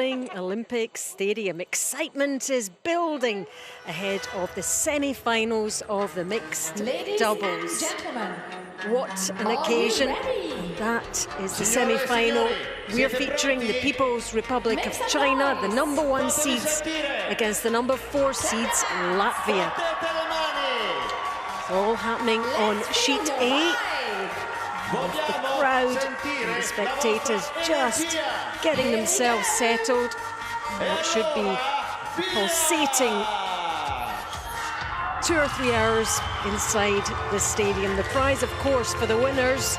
bustling Olympic Stadium. Excitement is building ahead of the semi-finals of the mixed doubles. What an occasion. And that is the semi-final. We're featuring the People's Republic of China, the #1 seeds, against the #4 seeds, Latvia. It's all happening on sheet A. Of the crowd and the spectators just getting themselves settled in what should be a pulsating 2 or 3 hours inside the stadium. The prize, of course, for the winners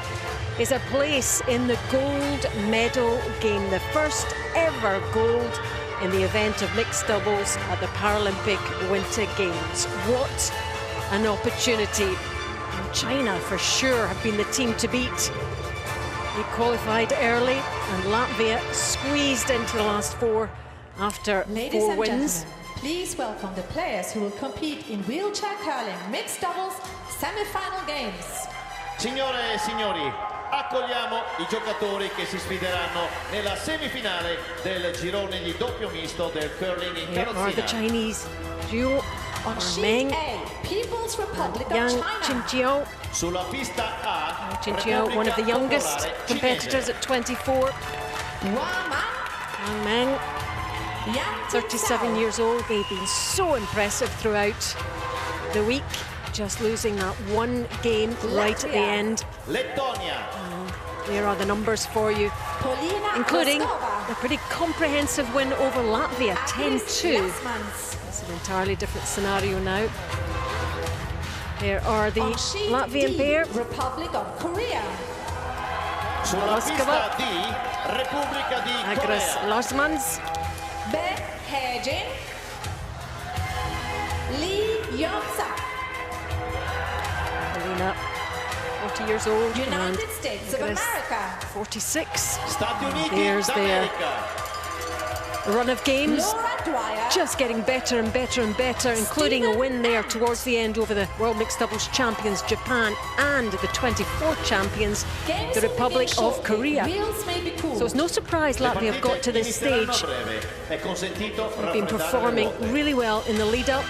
is a place in the gold medal game, the first ever gold in the event of mixed doubles at the Paralympic Winter Games. What an opportunity. China, for sure, have been the team to beat. They qualified early, and Latvia squeezed into the last 4 after 4 wins. Please welcome the players who will compete in wheelchair curling mixed doubles semi-final games. Signore e signori, accogliamo i giocatori che si sfideranno nella semifinale del girone di doppio misto del curling in Here are the Chinese duo. On sheet A, People's Republic of Yang China. Qinjiao. Sulla pista A, Qinjiao, one of the youngest competitors at 24. Wang Meng, 37 years old. They've been so impressive throughout the week, just losing that 1 game right at the end. Lettonia. There are the numbers for you, including a pretty comprehensive win over Latvia, 10-2. It's an entirely different scenario now. There are the Latvian pair. Republic of Korea. Sulla pista D, Repubblica di Agnes Corea. Larsmans. Ben Hejin. Lee Yong-suk. Elena, 40 years old. United States of America. 46. Stati Uniti There's their run of games. Dwyer. Just getting better and better and better, including a win there towards the end over the World Mixed Doubles champions Japan and the 24th champions, the Republic of Korea. So it's no surprise Latvia have got to this stage. They've been performing really well in the lead up.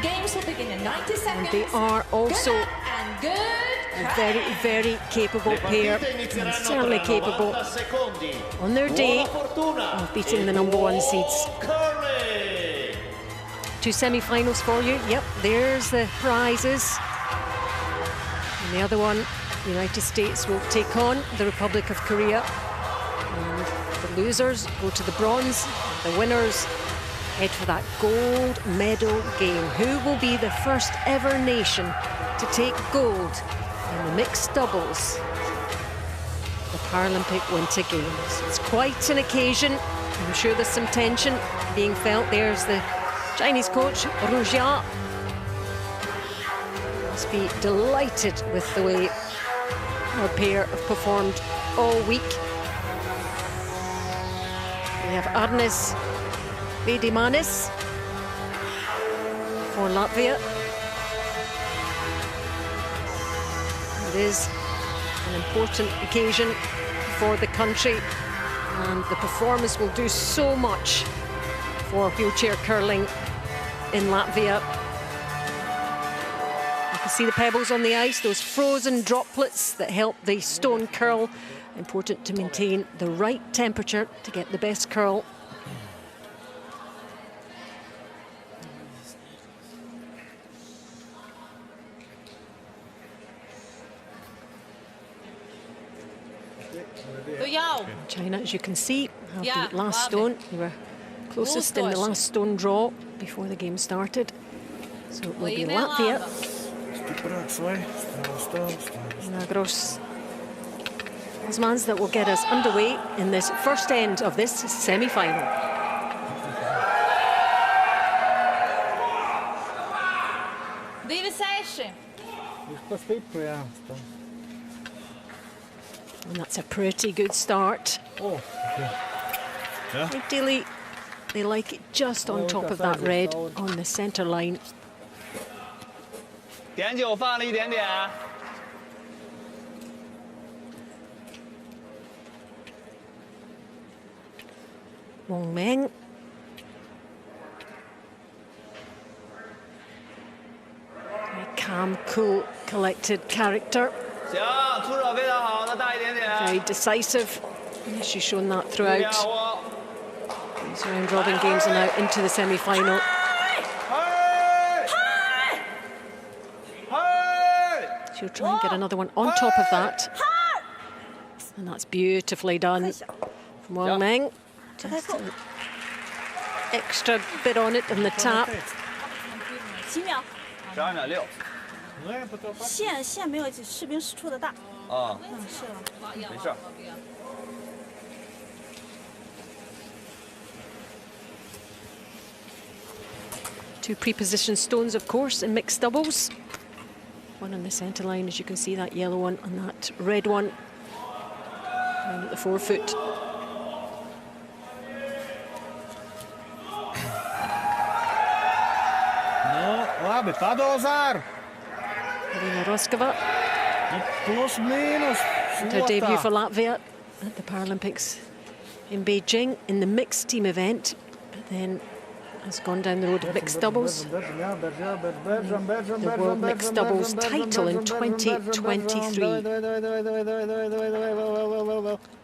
Games will begin in 90 seconds. And they are also a very, very capable pair, and certainly capable on their day of beating the #1 seeds. 2 semi-finals for you. Yep, there's the prizes. And the other one, the United States will take on the Republic of Korea. And the losers go to the bronze. The winners head for that gold medal game. Who will be the first ever nation to take gold in the mixed doubles, the Paralympic Winter Games? It's quite an occasion. I'm sure there's some tension being felt. There's the Chinese coach, Ru Jia. Must be delighted with the way our pair have performed all week. We have Arnis Vedimanis for Latvia. It is an important occasion for the country, and the performance will do so much for wheelchair curling in Latvia. You can see the pebbles on the ice, those frozen droplets that help the stone curl. Important to maintain the right temperature to get the best curl. China, as you can see, have the last stone. They were closest in the last stone draw before the game started. So it will be Latvia. Nagros Osmans that will get us underway in this first end of this semi-final. And that's a pretty good start. Oh, okay. Yeah. Ideally, they like it just on top of that red on the centre line. 点9放了一点点。Wong Meng. Very calm, cool, collected character. Very decisive. And she's shown that throughout. These round-robin games are now into the semi-final. She'll try and get another one on top of that. And that's beautifully done from Wong Meng. Just an extra bit on it in the tap. 线没有士兵出的大。哦，是了，没事。 Two pre-positioned stones, of course, in mixed doubles. One on the centre line, as you can see, that yellow one, and that red one down at the forefoot. No, labi, padozar. Elina Roskova. Plus minus. Her debut for Latvia at the Paralympics in Beijing in the mixed team event, but then has gone down the road of mixed doubles. The World Mixed Doubles title in 2023.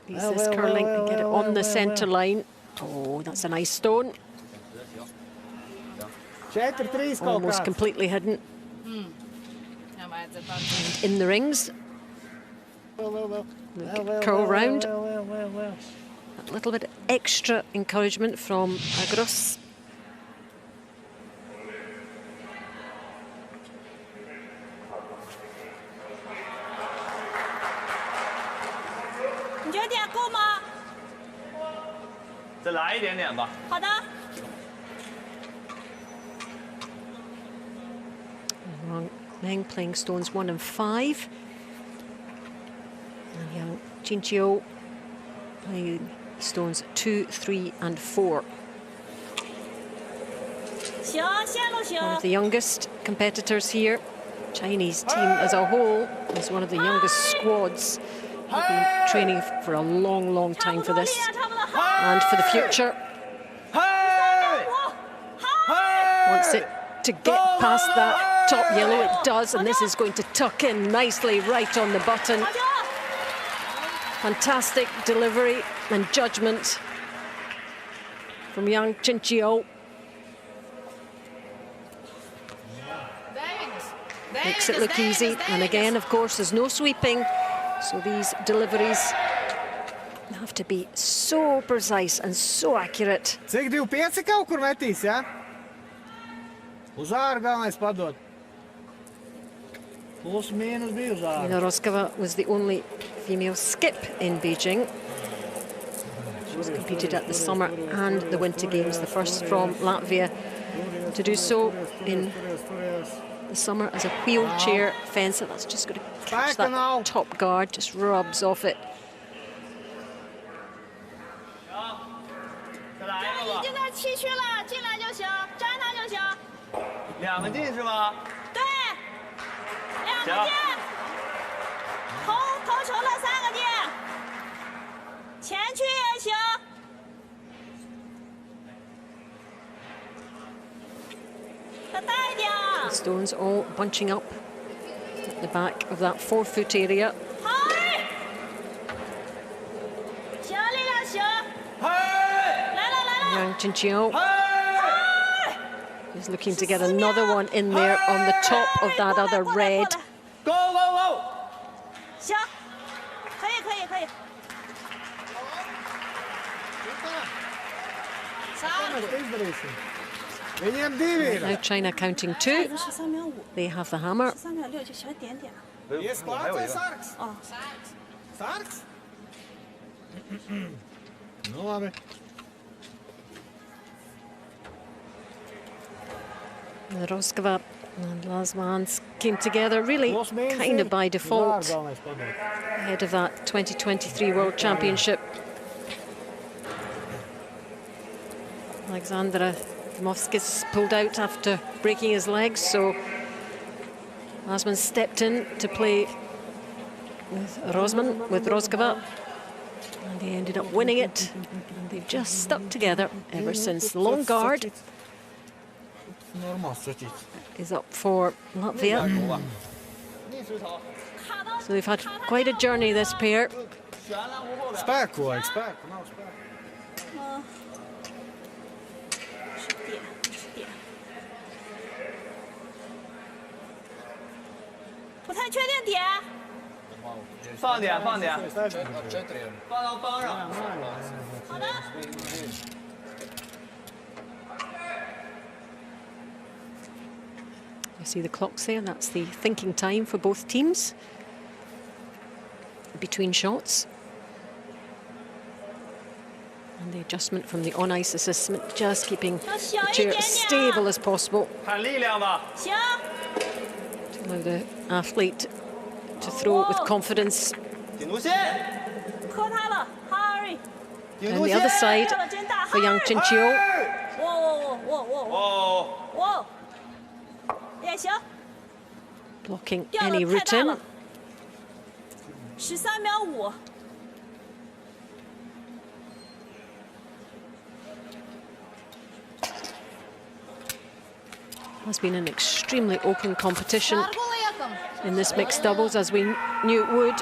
Use this curling and get it on the centre line. Oh, that's a nice stone. Almost completely hidden. And in the rings. Curl round. A little bit extra encouragement from Agros. Wong Meng playing stones 1 and 5. And young Jin Chio playing stones 2, 3 and 4. One of the youngest competitors here. Chinese team as a whole is one of the youngest squads. They've been training for a long, long time for this and for the future. Wants it to get past that top yellow, it does, and this is going to tuck in nicely right on the button. Fantastic delivery and judgment from young Jin Chio. Makes it look easy, and again, of course, there's no sweeping, so these deliveries have to be so precise and so accurate. Cik 2-5 kaut kur metīs, ja? Uz āru galvenais padot. Plus mīnus 2 uz āru. Elina Roskova was the only female skip in Beijing. She was competed at the Summer and the Winter Games, the first from Latvia to do so in the summer as a wheelchair fencer. That's just going to catch that top guard, just rubs off it. The stones all bunching up at the back of that forefoot area. Young Jin Chio is looking to get another one in there on the top of that other red. Go, go, go! Now China counting 2. They have the hammer. And Roskova and Lasmans came together really kind of by default ahead of that 2023 World Championship. Alexandra Movskis pulled out after breaking his legs, so Lasman stepped in to play with Roskova, and they ended up winning it. And they've just stuck together ever since. The long guard is up for Latvia. So they've had quite a journey, this pair. Spēku vajag, spēku, nav spēku. 不太确定点。放点，放点，放到帮上。好的。 You see the clocks there, that's the thinking time for both teams between shots. And the adjustment from the on-ice assistant, just keeping the chair as stable as possible. 看力量吧。行。 To allow the athlete to throw it with confidence. 顶住线。磕他了 ，Harry。 And the other side for young Chinchio. 哇！也行。 Blocking any route in. 13秒5。 Has been an extremely open competition in this mixed doubles, as we knew it would.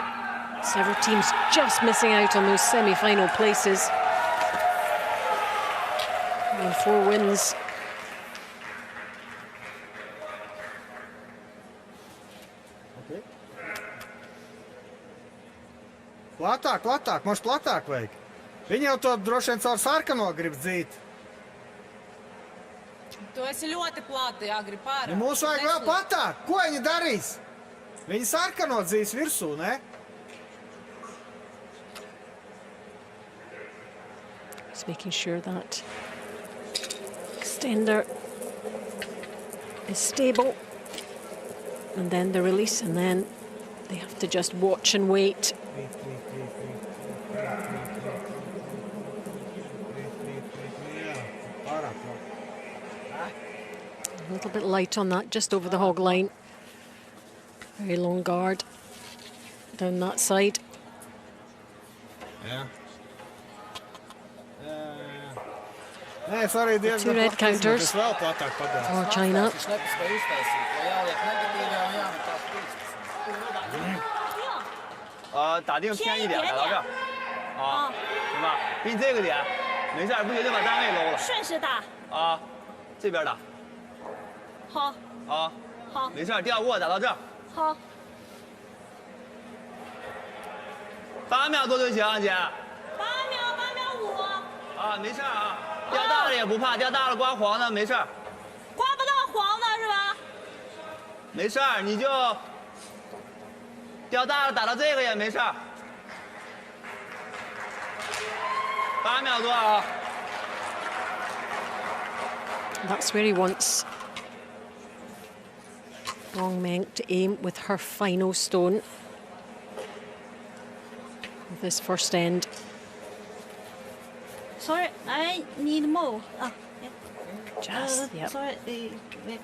Several teams just missing out on those semi-final places. And 4 wins. Platāk, platāk, mums platāk vajag. Viņi jau to droši vien caur sarkano grib dzīt. Tu esi ļoti plati, Agri, pārāk. Nu, mums vajag vēl platāk. Ko viņi darīs? Viņi sarkano dzīs virsū, ne? Just making sure that extender is stable. And then the release, and then they have to just watch and wait. A little bit light on that, just over the hog line. Very long guard down that side. Yeah. Nē, es arī diezgan 2 red counters vēl platāk padās. for China. Oh, 打定偏一点，打到这儿。啊，行吧，给你这个点，没事，不绝对把单位搂了。顺势打。啊，这边打。 好。啊。好。没事，调过打到这儿。好。 8秒多就行，姐。8秒5。啊，没事啊，掉大了也不怕，掉大了刮黄的没事。刮不到黄的是吧？没事，你就掉大了打到这个也没事。8秒多啊。 That's where he wants Wong Meng to aim with her final stone of this first end. Sorry, I need more. Just, yeah. Sorry, wait.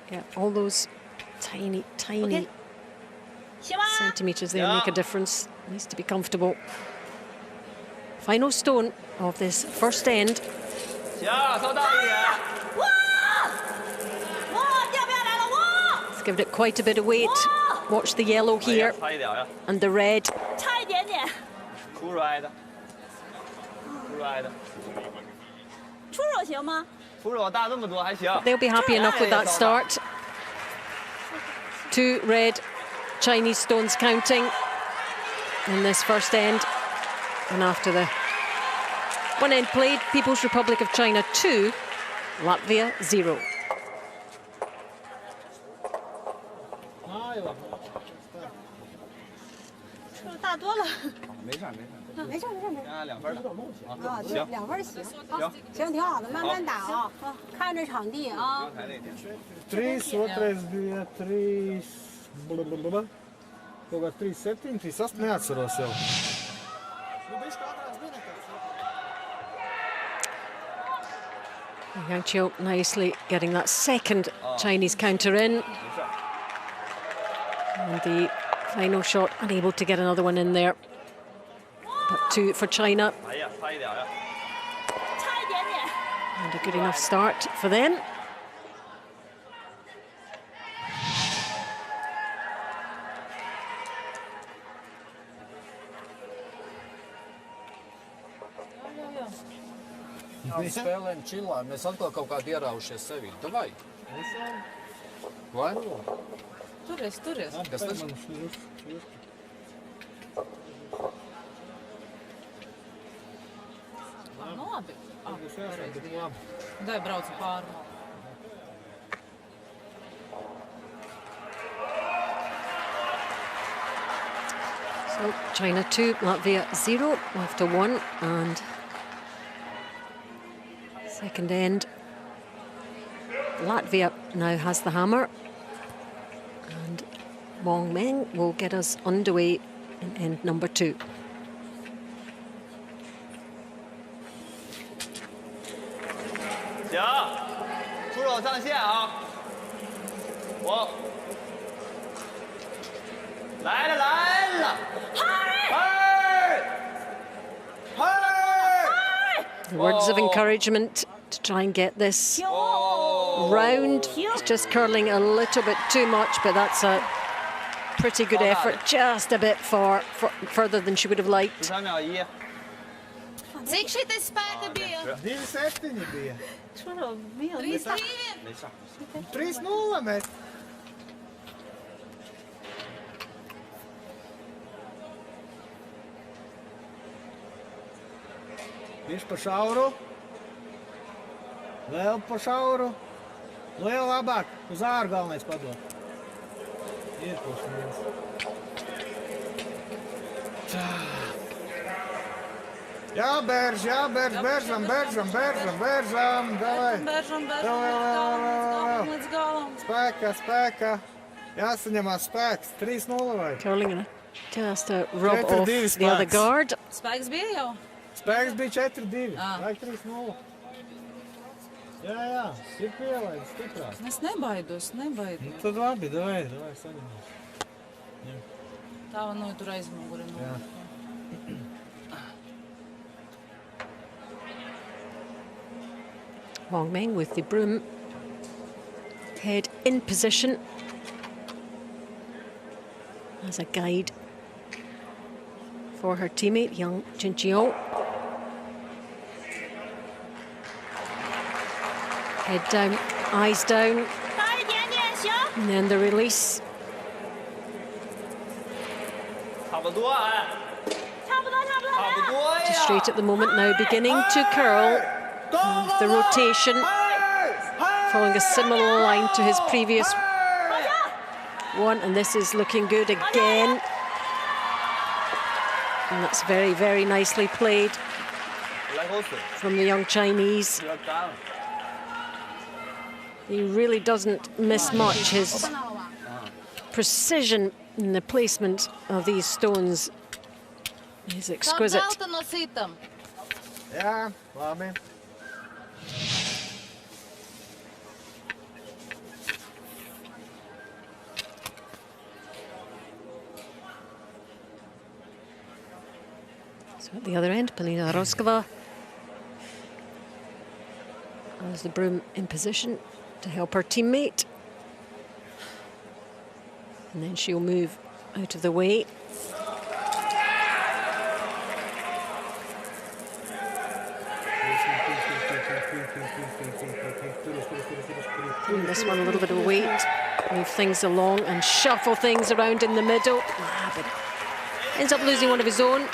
Yeah, all those tiny, tiny Okay. centimetres there make a difference. Needs to be comfortable. Final stone of this first end. 行，稍大一点。 Let's give it quite a bit of weight. Watch the yellow here and the red. 差一点点。出来的，出来的。出手行吗？出手大这么多还行。 They'll be happy enough with that start. 2 red Chinese stones counting in this first end. And after the one end played, People's Republic of China 2, Latvia 0. 出手大多了。没事没事。没事没事没事。 2分的。啊，对，2分行。好，行，挺好的，慢慢打啊，看着场地啊。 3, otrais bija 3, kaut kā 3, 7, 3, 8, neatceros jau. Yang Chiu nicely getting that second Chinese counter in. And the final shot, unable to get another one in there. But 2 for China. And a good enough start for them. Spēlēm čilā, mēs atkal kaut kādi ieraušies sevi. Davai! Vai? Turies, turies. Kas tas? Nu labi. Dai braucu pāri. So China 2, Latvia 0, after 1, and second end. Latvia now has the hammer, and Wong Meng will get us underway in end number 2. The words of encouragement to try and get this round. It's just curling a little bit too much, but that's a pretty good effort. Just a bit further than she would have liked. Cik šitais spēka bija? 2,7 bija. 3-2. 3-0 mēs. Viņš pa šauru. Vēl pa šauru. Vēl labāk. Uz āru galvenais padot. Iepuši viens. Jā, bērž, bēržam. Davai. Bēržam, līdz galam. Spēka. Jāsaņemās spēks. 3-0 vai? Curling just to rub off the other guard. Spēks bija jau? Spēks bija 4-2. Vai 3-0. Jā. Ir pielaidis stiprāk. Es nebaidos. Tad labi, davai saņemās. Tā nu tur aizmuguri. Jā. Wong Meng with the broom, head in position as a guide for her teammate, young Jin Chiong. Head down, eyes down, and then the release. Just straight at the moment now, beginning to curl. The rotation, following a similar line to his previous one, and this is looking good again. And that's very, very nicely played from the young Chinese. He really doesn't miss much. His precision in the placement of these stones is exquisite. Jā, labi. So at the other end, Polina Roskova has the broom in position to help her teammate. And then she'll move out of the way. This one a little bit of weight, move things along and shuffle things around in the middle. But ends up losing one of his own,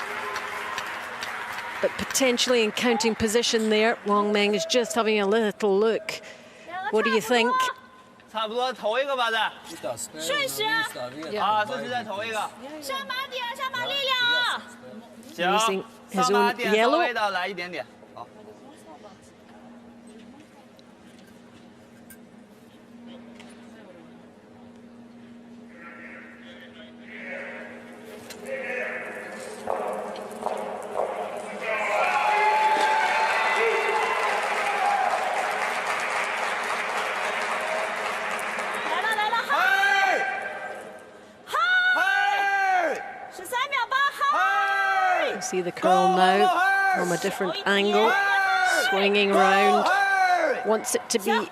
but potentially in counting position there. Wong Meng is just having a little look. What do you think? Using his own yellow. See the curl now from a different angle, swinging round, wants it to be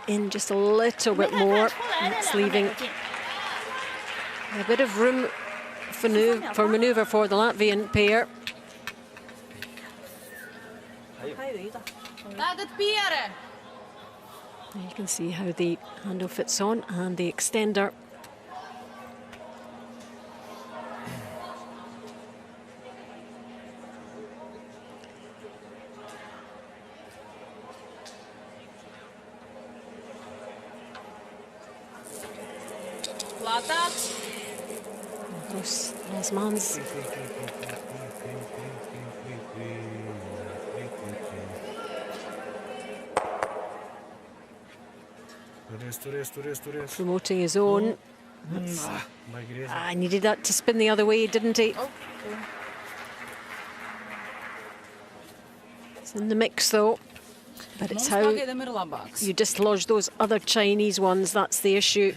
in just a little bit more. It's leaving a bit of room for manoeuvre for the Latvian pair. You can see how the handle fits on and the extender. Those mans. Promoting his own. I needed that to spin the other way, didn't he? It's in the mix though, but it's how you dislodge those other Chinese ones, that's the issue.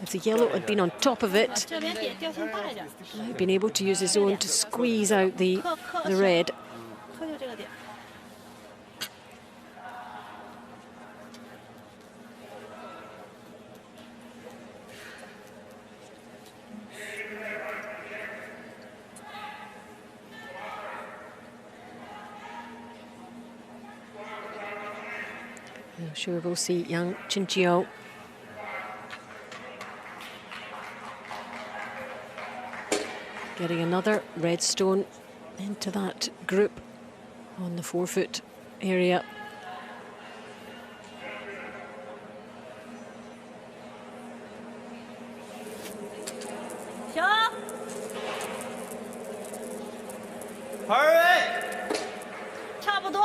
If the yellow had been on top of it, he'd been able to use his own to squeeze out the red. I'm sure we'll see young Chinchio getting another red stone into that group on the forefoot area. Hurry! 差不多。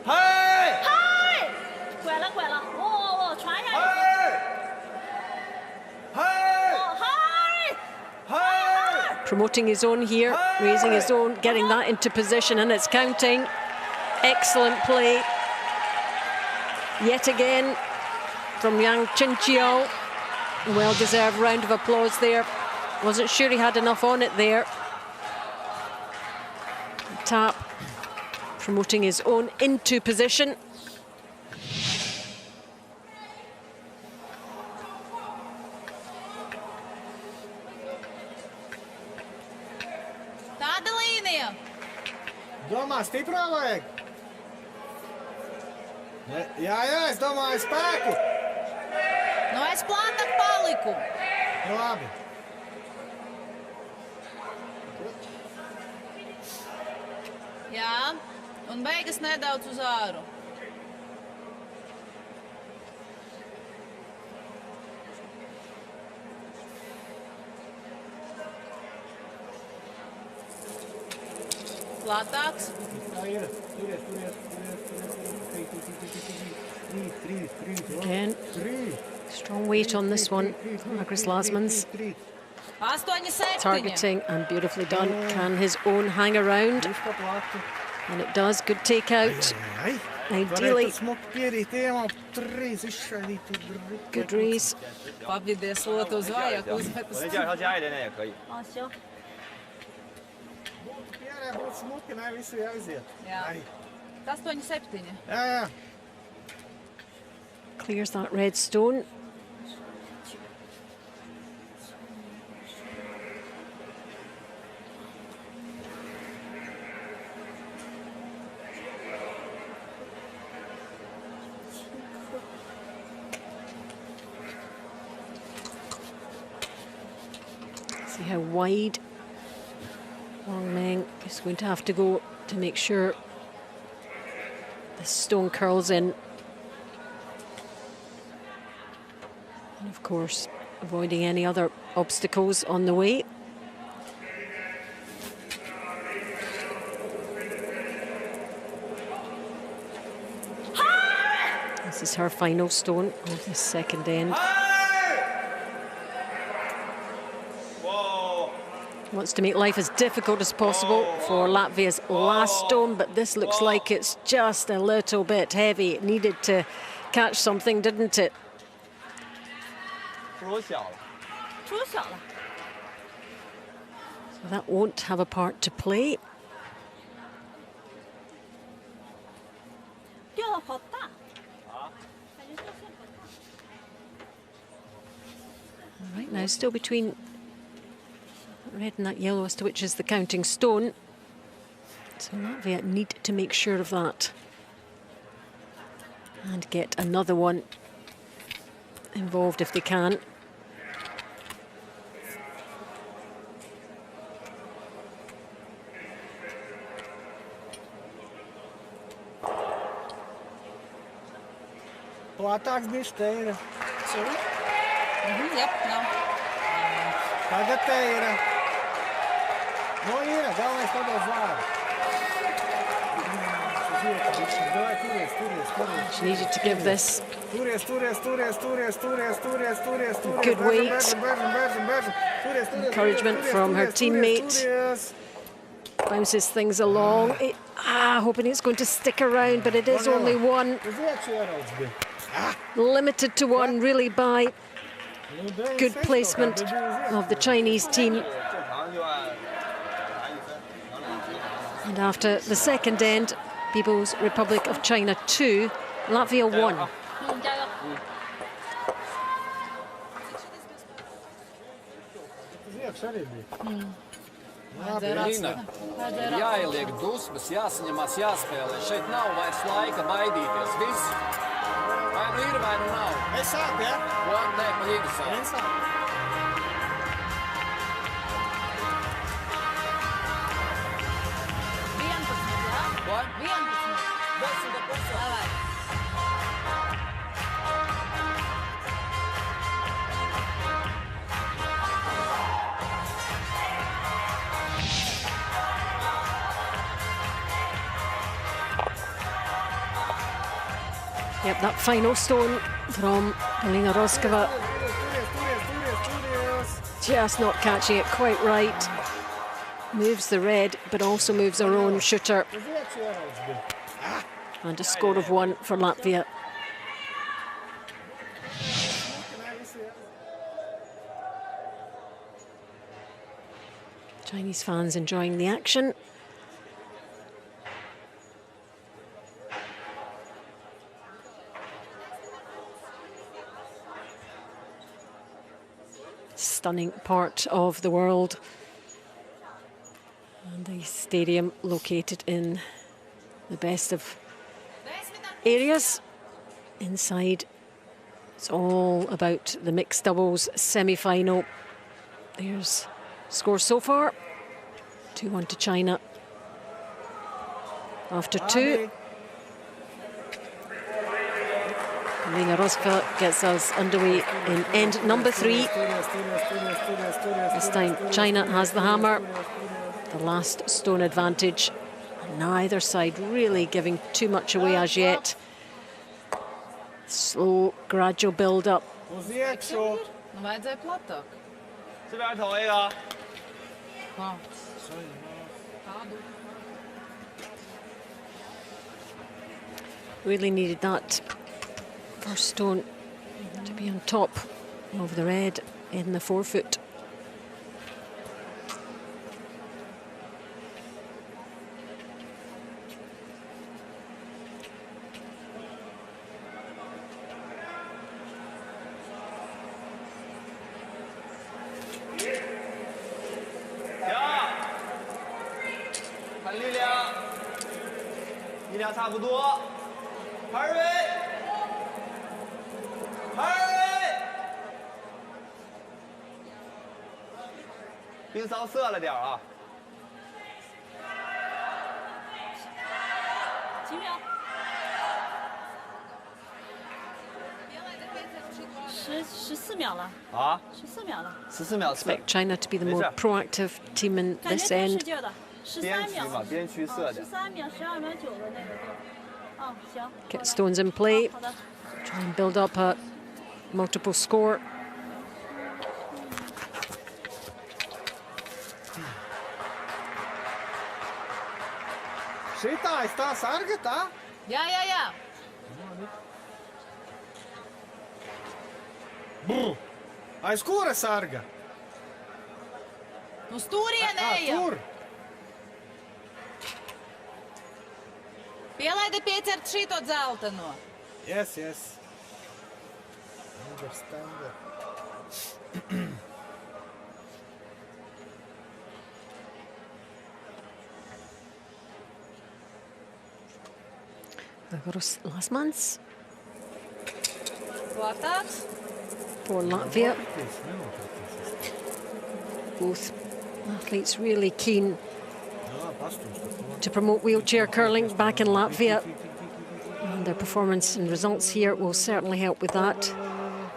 Hurry! 嗨，拐了拐了，哦，传下去。 Promoting his own here, raising his own, getting that into position, and it's counting. Excellent play. Yet again from Yang Chinchio. Well-deserved round of applause there. Wasn't sure he had enough on it there. Tap. Promoting his own into position. Domā, stiprā vajag? Jā, es domāju spēku. Nu, es plātāk paliku. Labi. Jā, un beigas nedaudz uz āru. Plātāks. Again, strong weight on this one. Marcus Lasmans targeting and beautifully done. Can his own hang around? And it does. Good takeout. Ideally. Good raise. Clears that red stone. See how wide Wang Meng is going to have to go to make sure the stone curls in. And of course, avoiding any other obstacles on the way. This is her final stone of the second end. Wants to make life as difficult as possible for Latvia's last stone, but this looks like it's just a little bit heavy. It needed to catch something, didn't it? That won't have a part to play. 掉的好大。 Right now, still between red and that yellow as to which is the counting stone. So Latvia need to make sure of that. And get another one involved if they can. Platāks bija teira. Sorry? Yep, no. Tagad teira. No, ir, galvenais pados vārdu. She needed to give this Turies. good weight. Encouragement from her teammate. Bounces things along. Hoping it's going to stick around, but it is only one. Limited to one, really, by good placement of the Chinese team. And after the second end, People's Republic of China 2, Latvia 1. Līna, ir jāieliek dusmas, jāsaņemās, jāspēlē. Šeit nav vairs laika baidīties. Viss. Vai nu ir, vai nu nav. Es sāku, ja? Nē, pa līgu sāku. Yep, that final stone from Polina Roskova. Just not catching it quite right. Moves the red, but also moves her own shooter. And a score of 1 for Latvia. Chinese fans enjoying the action. Stunning part of the world. And the stadium located in the best of areas. Inside, it's all about the mixed doubles semi-final. There's score so far. 2-1 to China. After 2. Polina Roskova gets us underway in end number 3. This time China has the hammer. The last stone advantage. Neither side really giving too much away as yet. Slow, gradual build up. Really needed that first stone to be on top of the red in the forefoot. Expect China to be the more proactive team in this end. Get stones in play. Try and build up a multiple score. Šitā ir tā sarga, tā? Jā. Aiz kura sarga? Nu stūrie neejam. Tur! Pielaidi piecert šito dzelteno. Yes, yes. Understand. Last month's Platāks. for Latvia. Both athletes really keen to promote wheelchair curling back in Latvia. And their performance and results here will certainly help with that.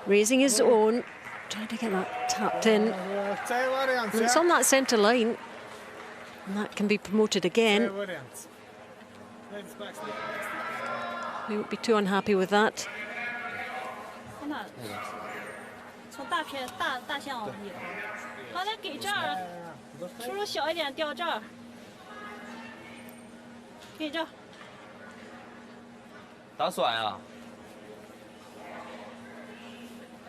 Raising his own, trying to get that tapped in. And it's on that centre line. And that can be promoted again. We won't be too unhappy with that. 在那，从大象往里头，好，再给这儿，叔叔小一点，掉这儿，给这儿。打甩啊！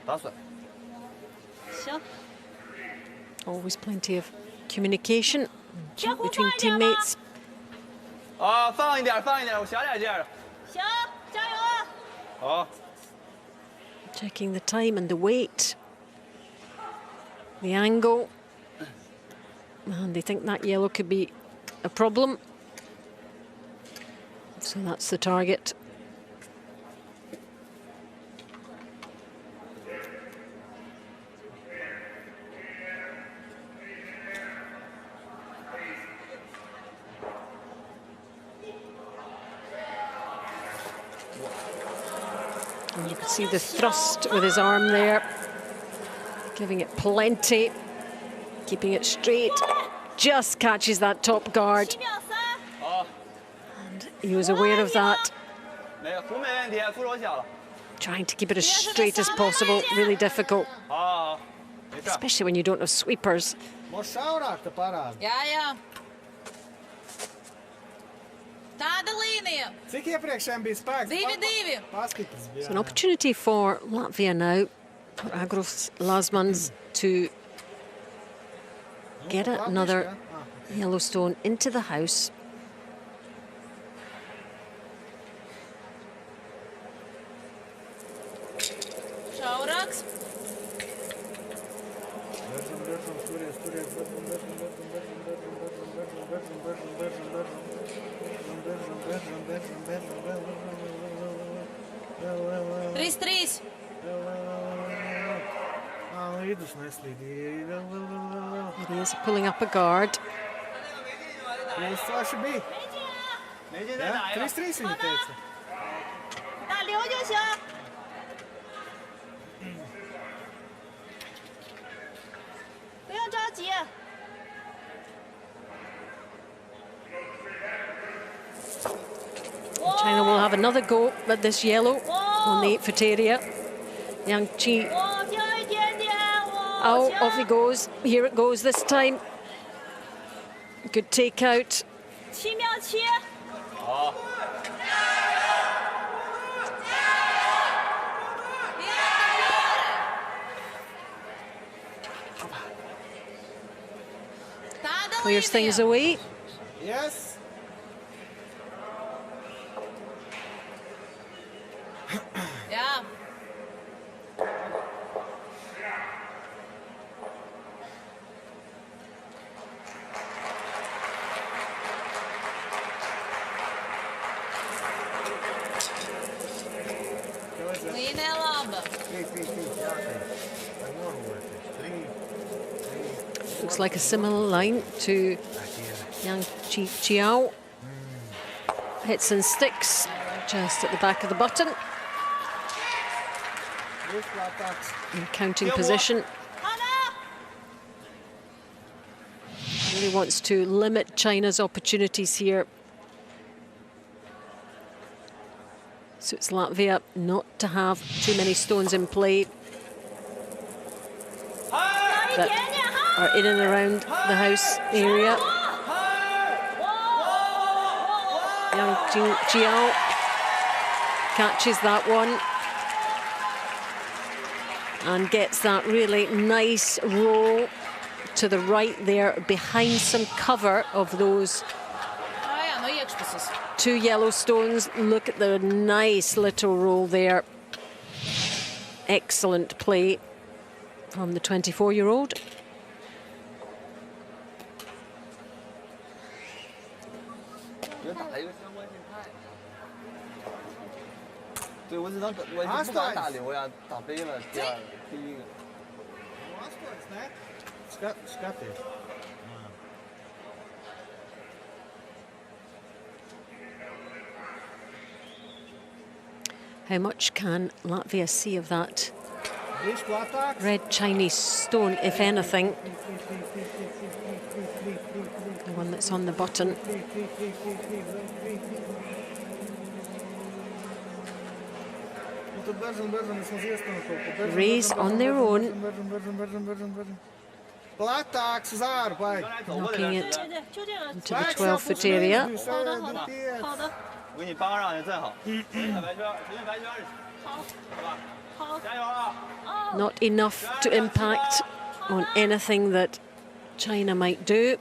打甩。行。 Always plenty of communication between teammates. 啊，放一点，放一点，我小点劲儿。 行，加油啊！好。 Checking the time and the weight, the angle, and they think that yellow could be a problem. So that's the target. And you can see the thrust with his arm there, giving it plenty, keeping it straight, just catches that top guard. And he was aware of that. Trying to keep it as straight as possible, really difficult. Especially when you don't have sweepers. Jā. Tāda līnija. Cik iepriekšējiem bija spēks? 2-2. Paskatās. It's an opportunity for Latvia now, for Agros Lasmans to get another Yellowstone into the house. Šaurāks. Trīs. It is pulling up a guard. China will have another go at this yellow on the 8-foot area. Yang Chi. Oh, off he goes. Here it goes this time. Good takeout. 7.7。 Clears things away. Yes. Jā. Līnija laba. Looks like a similar line to Yang Chiao. Hits and sticks just at the back of the button. In counting position. Really wants to limit China's opportunities here. So it's Latvia not to have too many stones in play that are in and around the house area. Yang Jiao catches that one and gets that really nice roll to the right there, behind some cover of those two yellow stones. Look at the nice little roll there. Excellent play from the 24-year-old. 对，我不敢打流呀，打飞了，第一个。Skaties. How much can Latvia see of that red Chinese stone, if anything? The one that's on the button. Raise on their own. Knocking it into the 12-foot area. Not enough to impact on anything that China might do.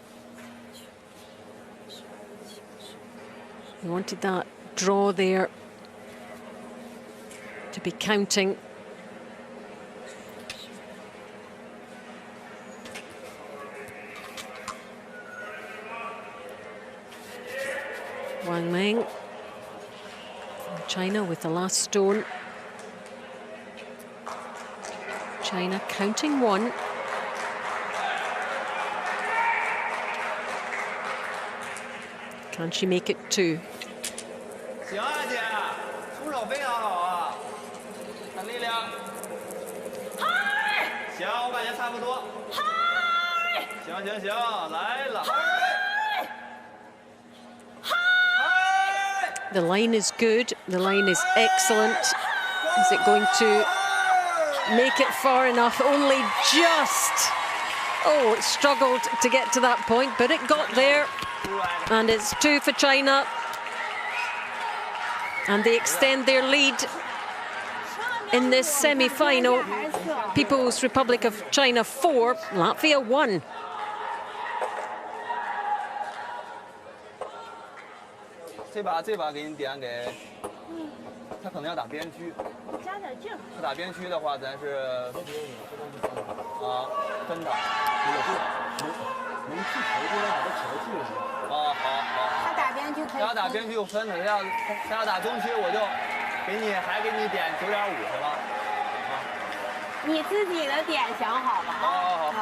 They wanted that draw there to be counting. Wang Meng from China with the last stone. China counting one. Can she make it two? 行啊，姐，出手非常好啊，看力量。行，我感觉差不多。行，来了。The line is good. The line is excellent. Is it going to make it far enough? Only just. Oh, it struggled to get to that point, but it got there. And it's two for China. And they extend their lead in this semi-final. People's Republic of China 4, Latvia 1. 这把给你点给，他可能要打边区。加点劲。他打边区的话，咱是分的。能去球就让他球去了。好。他打边区可以。他要打边区就分的，他要打中区我就还给你点9.5是吧？你自己的点想好了。好。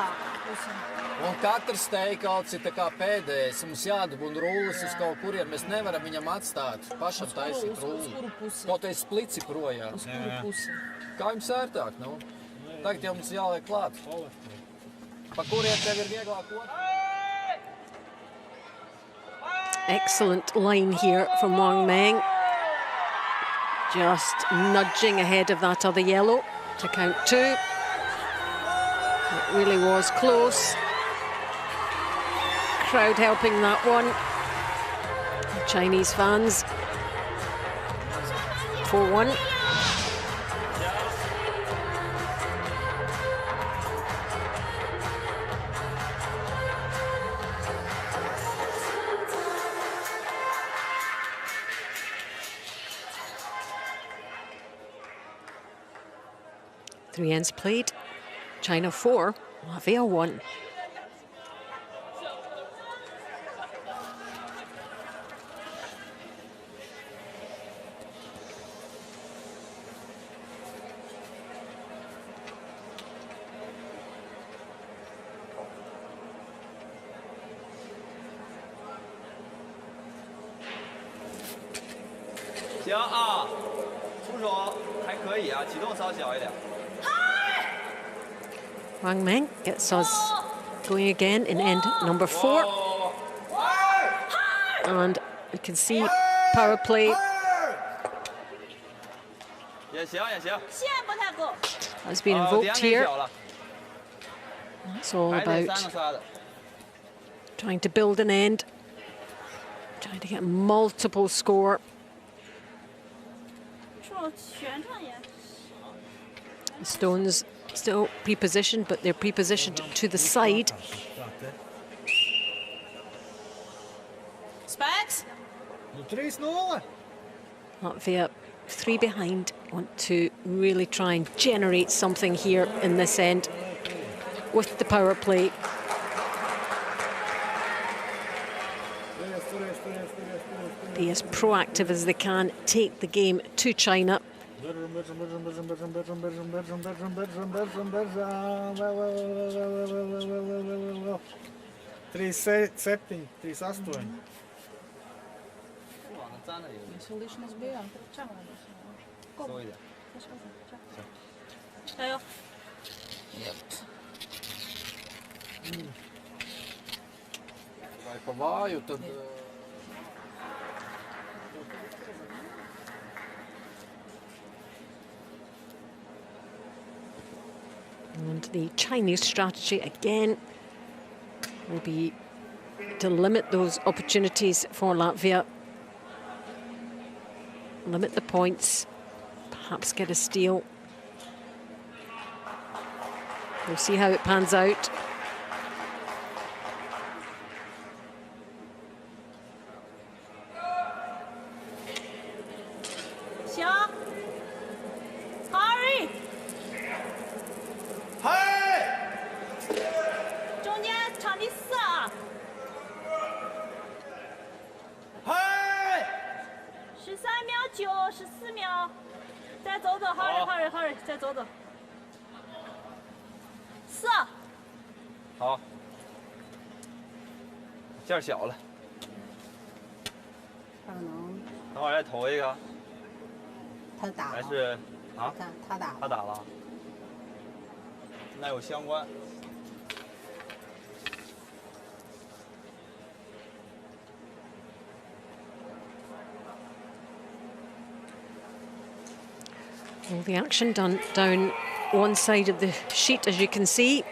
Un katrs teikals ir tā kā pēdējais. Mums jādabūna rullis uz kaut kuriem. Mēs nevaram viņam atstāt pašam taisīt rulli. Kaut es splici projām. Kā jums ērtāk, nu? Tagad jau mums jāliek klāt. Pa kuriem tev ir vieglāk otru? Excellent line here from Wang Meng. Just nudging ahead of that other yellow to count two. It really was close. Crowd helping that one. Chinese fans. 4-1. Three ends played. China 4, Latvia 1. Wang Meng gets us going again in end number 4. And you can see power play has been invoked here. It's all about trying to build an end, trying to get multiple score. The stones Still pre-positioned, but they're pre-positioned to the side. Spēks. 3-0. Latvia 3 behind, want to really try and generate something here in this end with the power play. Be as proactive as they can, take the game to China. 3-7, 3-8.加油！ Vai pa vāju, tad... And the Chinese strategy again will be to limit those opportunities for Latvia. Limit the points, perhaps get a steal. We'll see how it pans out. Hurry! 中间场地4啊！13秒9， 14秒，再走走 ，hurry， 再走走。4。好，劲儿小了。可能等会儿再投一个，他打了，还是啊？他打了，他打了，那有相关。 All the action done down one side of the sheet, as you can see.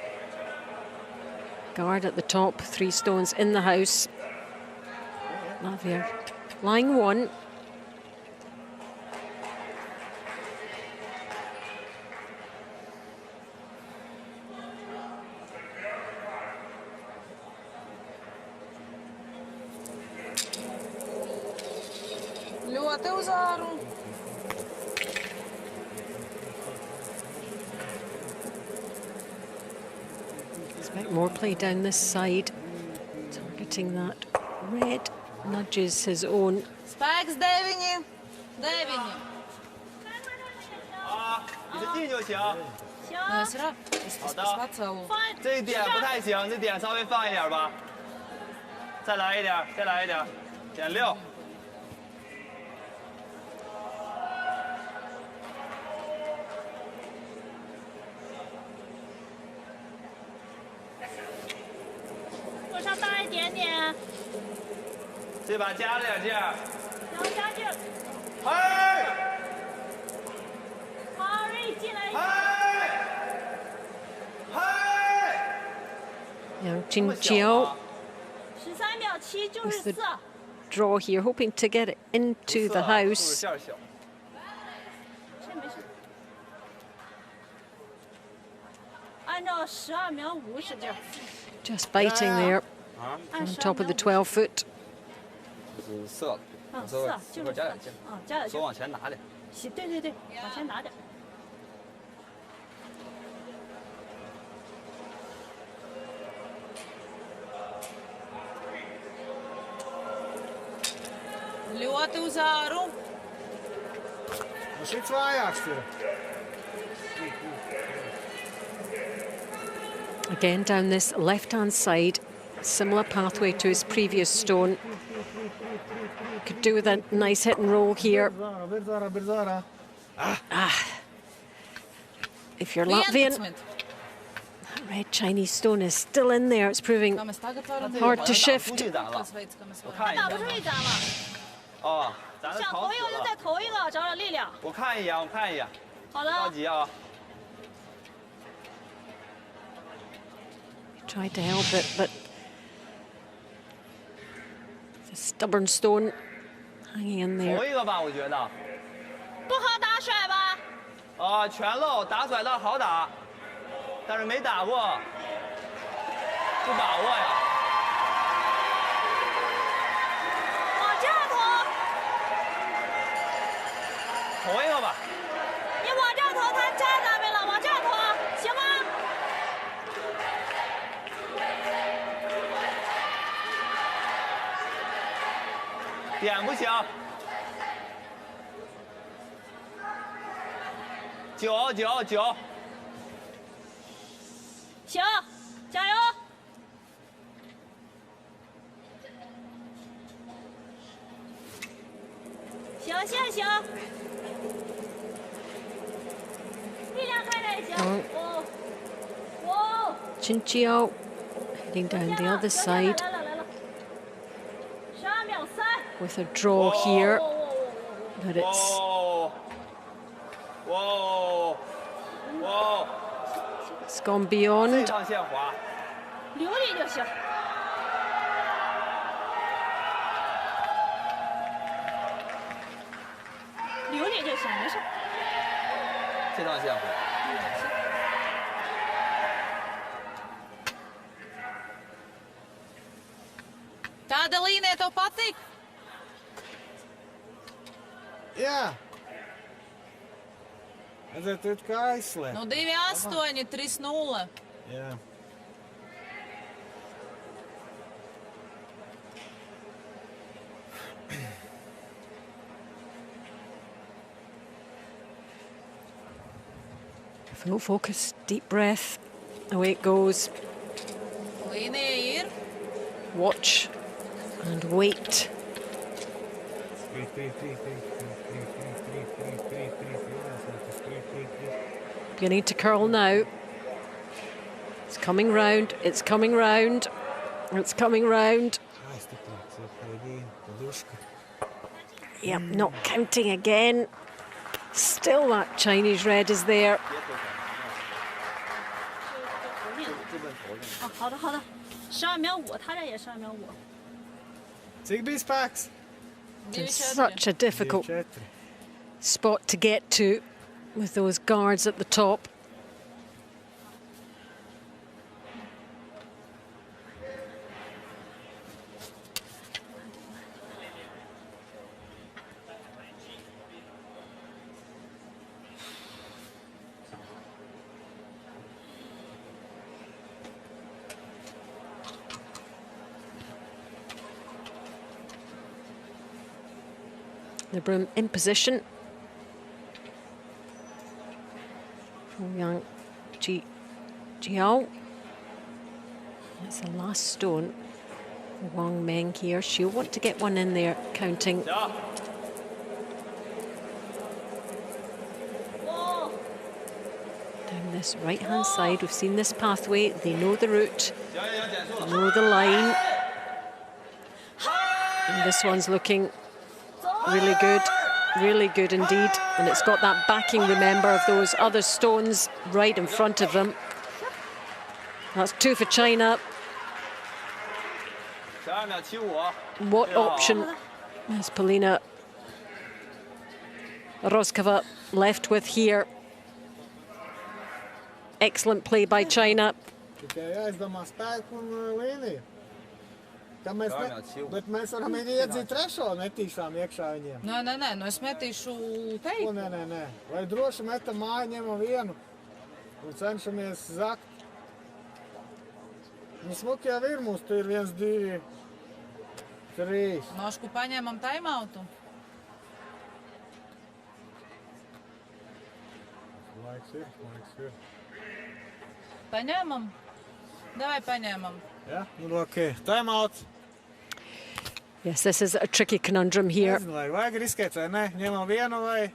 Guard at the top, 3 stones in the house. Latvia lying 1. Ļoti uz āru. Expect more play down this side. Targeting that red. Nudges his own. Spēks 9. 9. 啊，你的进就行。行。好的。这一点不太行，这点稍微放一点吧。再来一点，再来一点，点6。 往上大一点点。这把加了点劲儿。然后加劲。嗨！ Hurry， 进来。嗨！ Now Jinjiao 13秒7就是4。 draw here, hoping to get it into the house. 这没事。按照12秒5使劲。 Just biting there on top of the 12 foot. 是色了，无所谓，一会儿加点劲，加点劲，手往前拿点。行，对对对，往前拿点。Ļoti uz āru. Šis vājāks ir. Again down this left-hand side, similar pathway to his previous stone. Could do with a nice hit and roll here. If you're Latvian, that red Chinese stone is still in there. It's proving hard to shift. 打不出一盏了。哦，想投一个就再投一个，找找力量。我看一眼，我看一眼。好的。着急啊。 Tried to help it, but it's a stubborn stone hanging in 投 there. 一个吧，我觉得。不好打甩吧？啊，全漏，打甩倒好打。但是没打过，不把握呀。往这儿投，投一个吧。你往这儿投，他站那边了，往这儿投，行吗？点不行。9。行，加油！行，现在行，力量开点也行。哦， Chinchio heading down the other side 来了，12秒3 with a draw here, but it's it's gone 这 beyond. 趟线滑，留你就行。留你就行，没事。这趟线滑。Tāda līnija tev patīk? Jā. Redzēt, tu kā aizslēgt. Nu, 2-8, 3-0. Jā. Full focus, deep breath. Away it goes. Līnija ir. Watch and wait. Beginning to curl now. It's coming round, it's coming round, it's coming round. Yep, not counting again. Still that Chinese red is there. 哦，好的好的，12秒5，他这也12秒5。 Cik bija spēks? It's such a difficult spot to get to with those guards at the top. The broom in position. Yang Jiao. That's the last stone. Wang Meng here. She'll want to get one in there, counting. Down this right-hand side, we've seen this pathway. They know the route, they know the line. And this one's looking really good indeed. And it's got that backing, remember, of those other stones right in front of them. That's 2 for China. What option is Polina Roskova left with here? Excellent play by China. Bet mēs varam iedzīt trešo, netīšām iekšā viņiem. Nē, nu es metīšu teikt. Nē. Vai droši metam māju, ņemam vienu un cenšamies zakt. Nu, smuki jau ir mums, tu ir 1, 2, 3. Nošku paņēmam taimautu. Laiks ir. Paņēmam? Davai paņēmam. Ja, nu ok. Timeout. Yes, this is a tricky conundrum here. Nezinu, vai vajag riskēt vai ne. Ņemam vienu vai...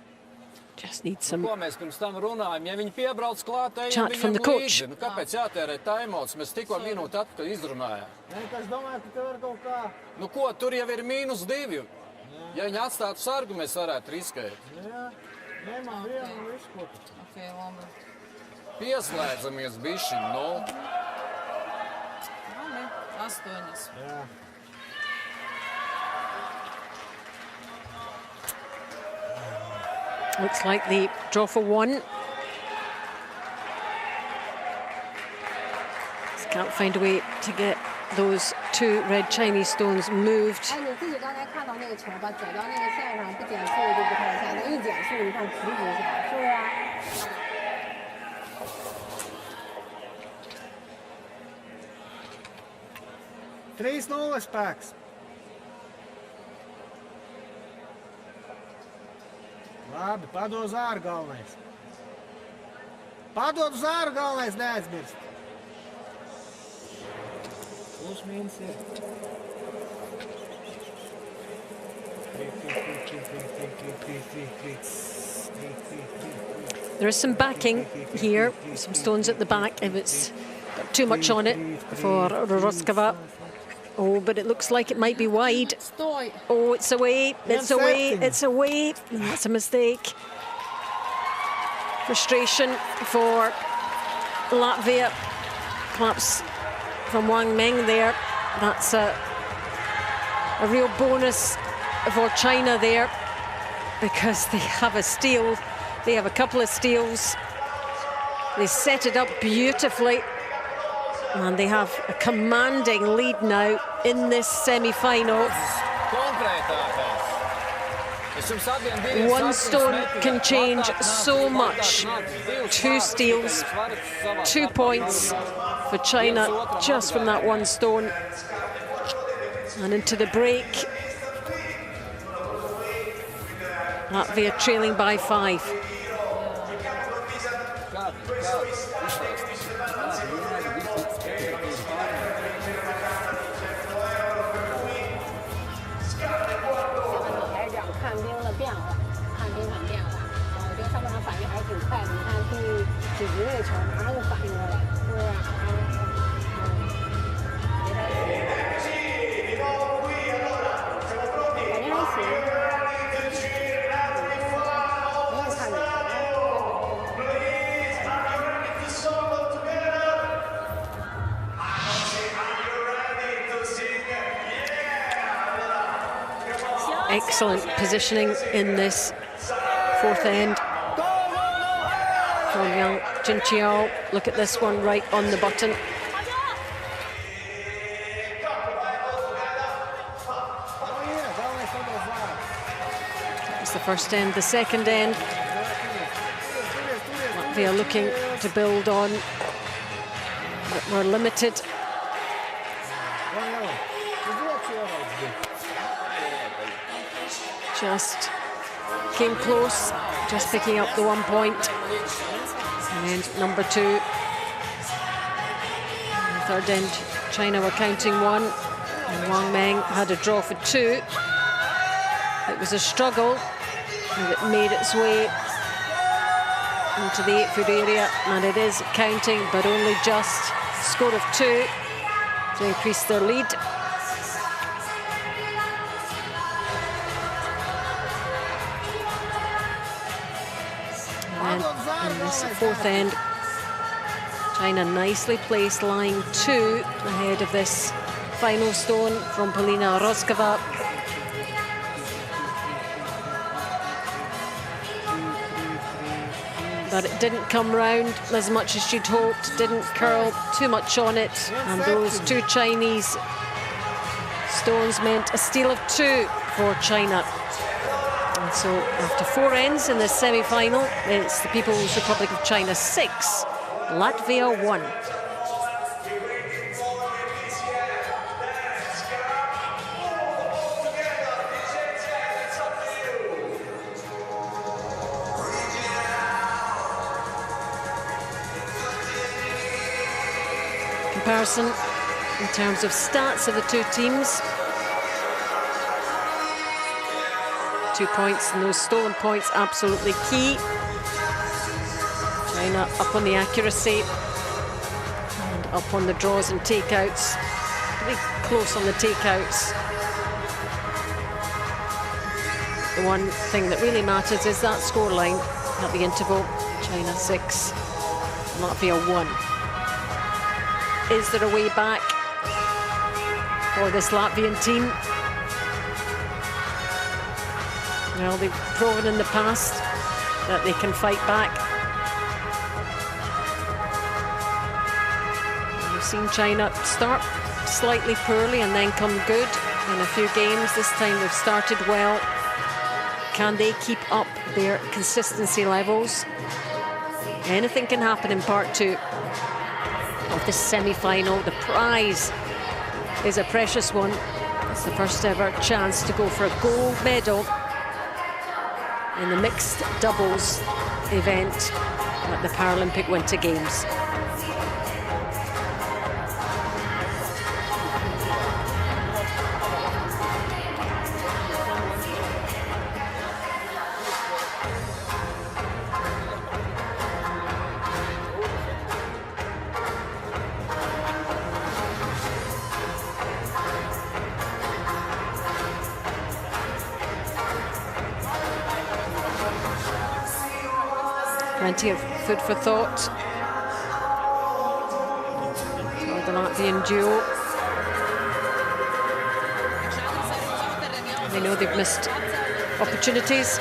Just need some Ko mēs pirms tam runājam? Ja viņi piebrauc klāt, chat from the coach. Nu, kāpēc jātērē timeouts? Mēs tikko minūti atpakaļ izrunājām. Nē, es domāju, ka tev var kaut kā... Nu ko, tur jau ir -2. Ja viņi atstātu sargu, mēs varētu riskēt. Jā, ņemam vienu un izkotu. Ok, labi. Pieslēdzamies bišķiņ, nu. Labi, 8. Jā. Looks like the draw for 1. can't find a way to get those 2 red Chinese stones moved. 哎，你自己刚才看到那个球吧，走到那个线上不减速就不太下，那一减速你看直直下，是不是啊？ 3-0 spēks. Labi, padod uz āru galvenais. Padod uz āru galvenais, neaizmirst. Plus mīnus ir. There is some backing here, some stones at the back if it's got too much on it for Roskava. Oh, but it looks like it might be wide. Oh, it's away, it's away, it's away. That's a mistake. Frustration for Latvia. Perhaps from Wang Meng there. That's a real bonus for China there because they have a steal. They have a couple of steals. They set it up beautifully. And they have a commanding lead now in this semi-final. One stone can change so much. 2 steals, 2 points for China just from that one stone. And into the break. Latvia trailing by 5. Excellent positioning in this 4th end. From Yang Jinqiao. Look at this one right on the button. That's the first end. The second end, Latvia looking to build on, but we're limited. Just came close, just picking up the 1 point. And number 2. In the third end, China were counting 1. And Wang Meng had a draw for 2. It was a struggle, and it made its way into the 8-foot area. And it is counting, but only just. Score of 2 to increase their lead. In this 4th end, China nicely placed, lying 2 ahead of this final stone from Polina Roskava. But it didn't come round as much as she'd hoped, didn't curl too much on it, and those 2 Chinese stones meant a steal of 2 for China. And so after 4 ends in this semi-final, it's the People's Republic of China 6, Latvia 1. Comparison in terms of stats of the 2 teams. 2 points, and those stolen points absolutely key. China up on the accuracy and up on the draws and takeouts. Pretty close on the takeouts. The one thing that really matters is that scoreline at the interval. China 6, Latvia 1. Is there a way back for this Latvian team? Well, they've proven in the past that they can fight back. They've seen China start slightly poorly and then come good in a few games. This time they've started well. Can they keep up their consistency levels? Anything can happen in part 2 of the semi-final. The prize is a precious one. It's the first ever chance to go for a gold medal in the mixed doubles event at the Paralympic Winter Games. Plenty of food for thought for the Latvian duo. They know they've missed opportunities.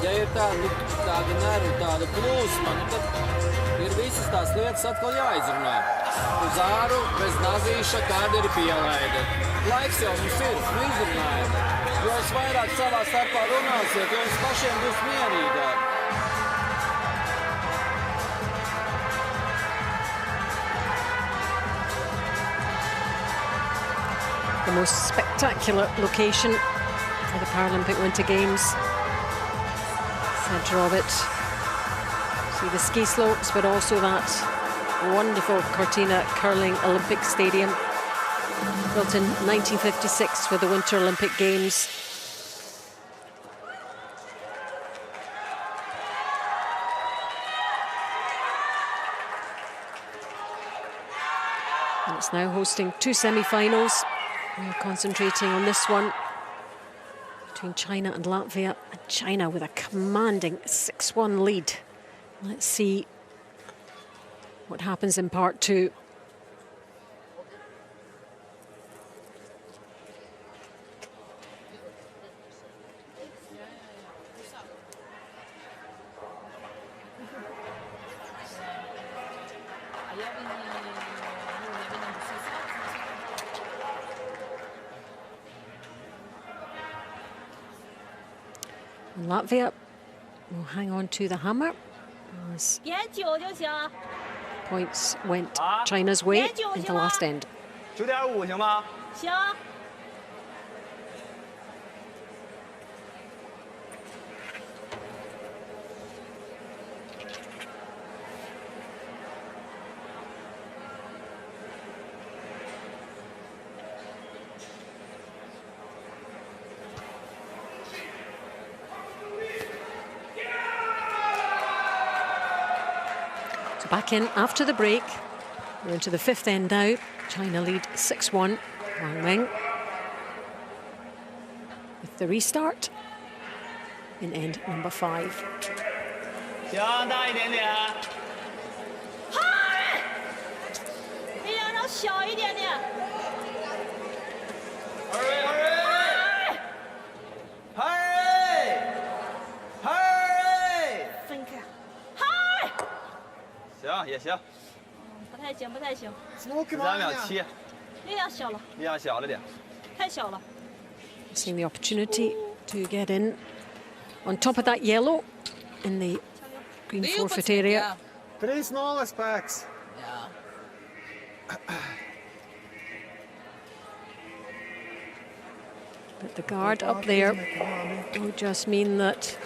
Ja ir tāda nervu, tāda plūsma, tad ir visas tās lietas atkal jāizrunā. Uz āru, bez nazīša, kāda ir pielaide. Laiks jau mums ir, izrunājam. Jo es vairāk savā starpā runāsiet, jo jums pašiem būs mierīgāk. The most spectacular location for the Paralympic Winter Games. Centre of it. See the ski slopes, but also that wonderful Cortina curling Olympic stadium, built in 1956 for the Winter Olympic Games. And it's now hosting 2 semi-finals. We're concentrating on this one between China and Latvia, and China with a commanding 6-1 lead. Let's see what happens in part 2. And Latvia will hang on to the hammer as points went China's way in the last end. 9.5行吗？行。Back in after the break. We're into the 5th end now. China lead 6-1. Wang Meng with the restart in end number 5. 行，大一点点。嗨，力量要小一点点。分开。嗨。行，也行。不太行，不太行。13秒7。力量小了。力量小了点。太小了。Seeing the opportunity to get in on top of that yellow in the green forfeit area. 3-0 spēks. But the guard up there will just mean that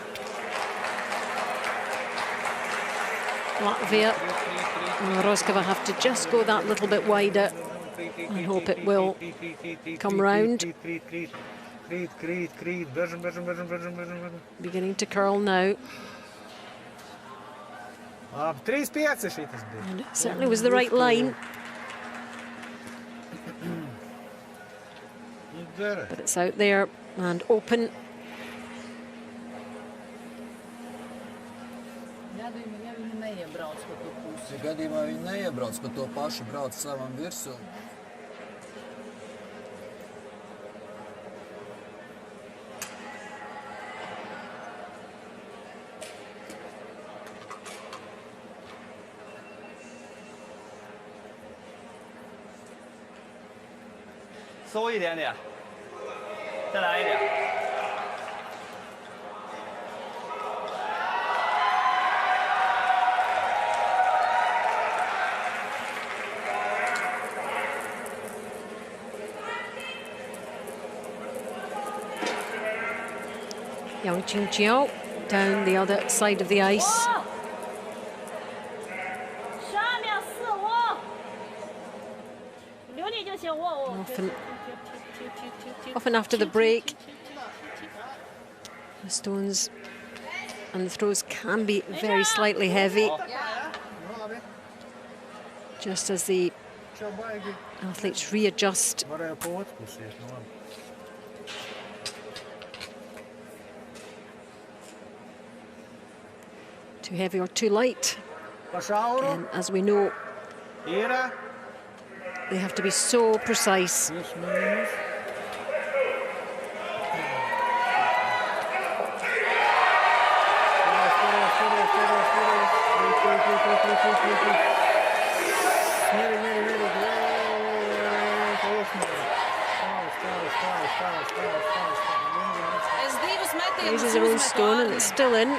Latvia and Roskova have to just go that little bit wider and hope it will come round. Beginning to curl now. And it certainly was the right line. But it's out there and open. Gadījumā viņi neiebrauc pa to pašu, brauc savam virsū. 收一点点，再来一点。Yang Qingqiao down the other side of the ice. Often after the break, the stones and the throws can be very slightly heavy, just as the athletes readjust. Too heavy or too light. And as we know, they have to be so precise. Raises her own stone and it's still in.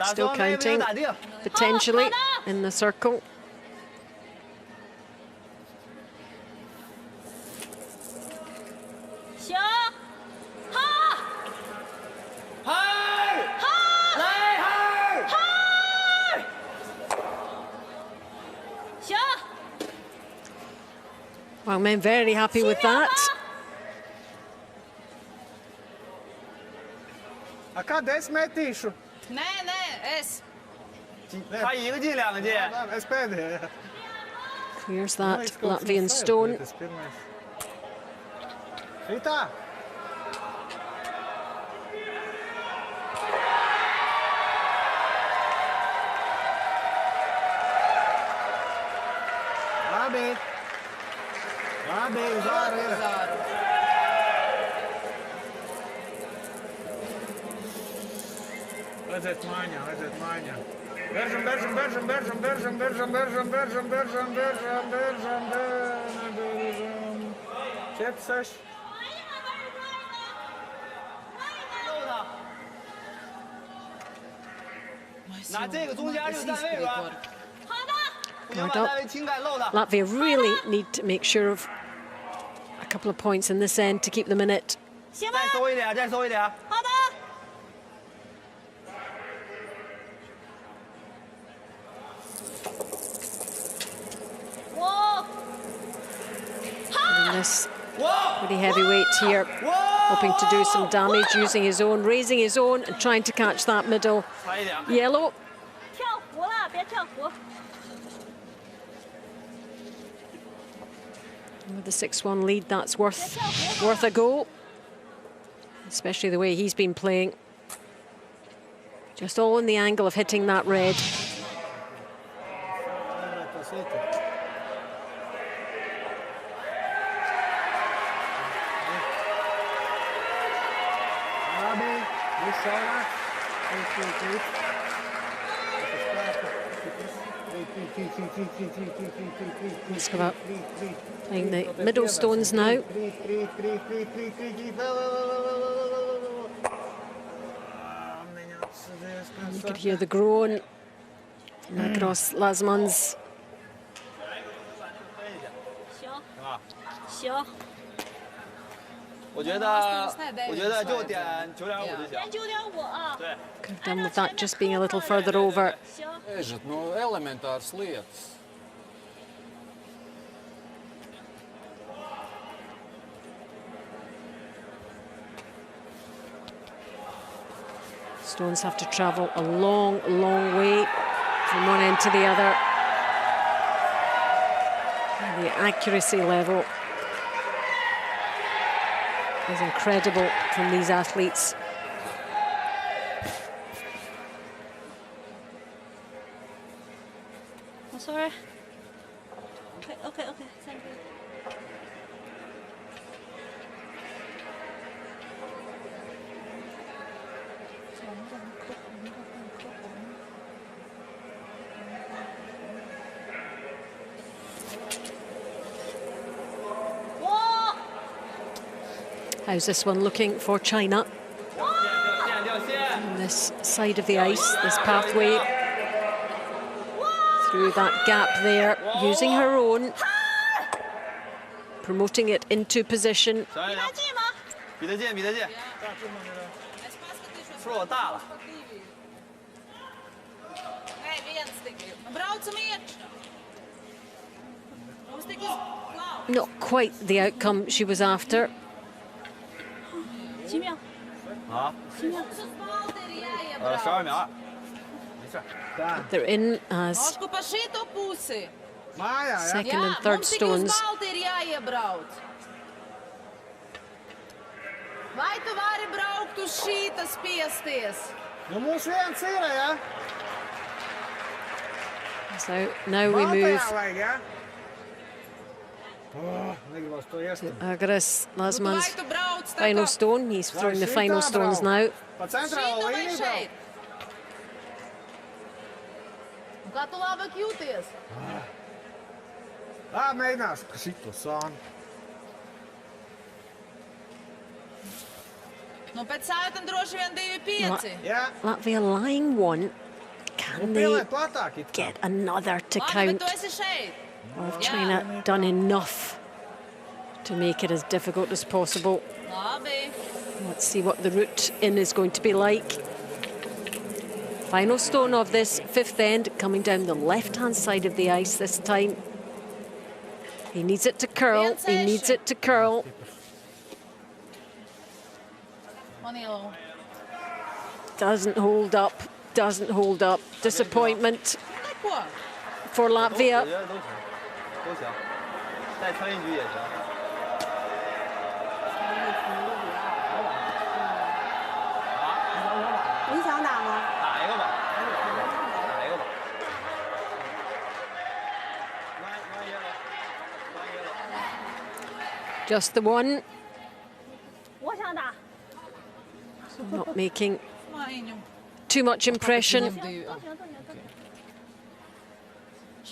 Still counting, potentially, in the circle. Well, men very happy with that. Clears that Latvian stone. Aiziet mājā, aiziet mājā. Beržam, beržam, beržam, beržam, beržam, beržam, beržam, beržam, beržam, beržam, beržam, beržam. 4, 6. Latvia really need to make sure of a couple of points in this end to keep them in it. This pretty heavyweight here, hoping to do some damage, using his own, raising his own, and trying to catch that middle yellow. With the 6-1 lead, that's worth a go, especially the way he's been playing. Just all in the angle of hitting that red. Moskova playing the middle stones now. You could hear the groan across Lasman's. Could have done with that just being a little further over. Stones have to travel a long, long way from one end to the other. And the accuracy level is incredible from these athletes. Oh, sorry. Okay, thank you. How's this one looking for China? On this side of the ice, this pathway through that gap there, using her own, promoting it into position. Not quite the outcome she was after. They're in as second and third stones. Vai tu vari braukt uz šīta spiesties? Nu mums viens ir, ja? So now we move to Agres Lasman's final stone. He's throwing the final stones now. Kā tu labāk jūties? Mēģināšu, ka šito sānu. Nu, pēc sātam droši vien 2-5. Latvia lying one. Can they get another to count? Or have China done enough to make it as difficult as possible? Let's see what the route in is going to be like. Final stone of this fifth end, coming down the left-hand side of the ice this time. He needs it to curl. He needs it to curl. Doesn't hold up. Doesn't hold up. Disappointment for Latvia. Just the one. Not making too much impression.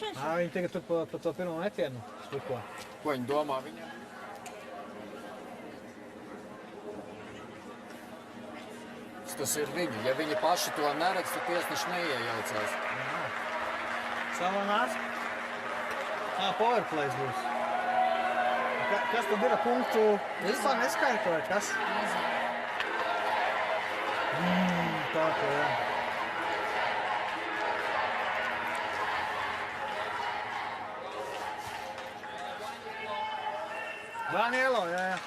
Viņi tagad tur pa to pirmo metienu šliko. Ko viņi domā viņam? Tas ir viņi. Ja viņi paši to neredz, tad tiesneši neiejaucās. Samanās? Powerplays būs. Kas tad ir punktu? Vispār neskaitoja, kas? Tā kā jā. Danielo, jā.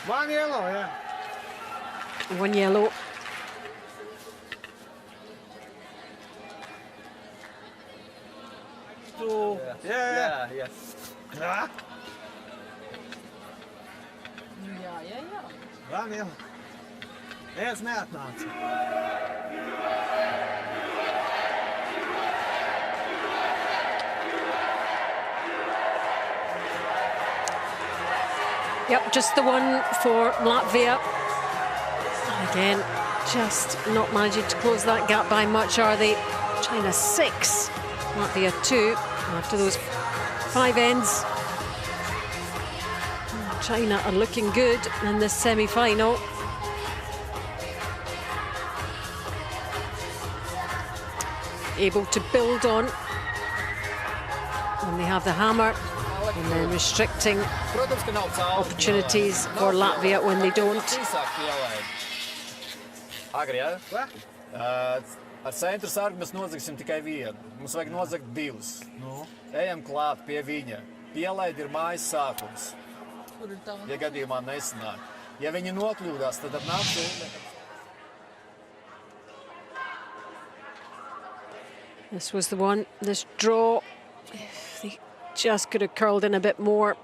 One yellow, yeah. One yellow. Two. Yeah. One yellow. Viens neatnāca. Yep, just the one for Latvia. Again, just not managing to close that gap by much, are they? China 6, Latvia 2, after those 5 ends. China are looking good in this semi-final. Able to build on when they have the hammer, and then restricting opportunities for Latvia when they don't. Agri, ja? Ar centru sargu mēs nozagsim tikai vienu. Mums vajag nozagt divus. Ejam klāt pie viņa. Pielaid ir mājas sākums. Ja gadījumā nesanāk. Ja viņi nokļūdās, tad ar nāktu. This was the one, this draw. If they just could have curled in a bit more.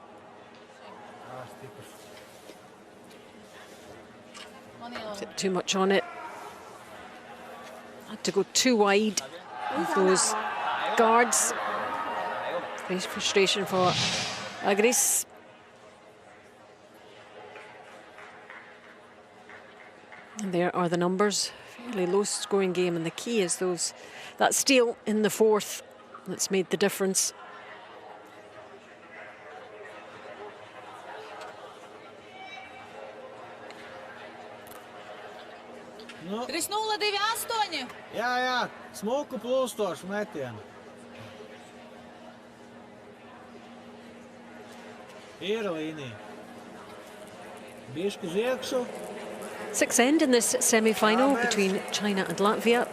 Too much on it. Had to go too wide with those guards. Great frustration for Agris. And there are the numbers. Fairly low-scoring game, and the key is that steal in the fourth that's made the difference. Nu, 3-0-2-8. jā, smuku plūstošu metienu. Ir līnija. Bišķi uz iekšu. Sixth end in this semi-final between China and Latvia.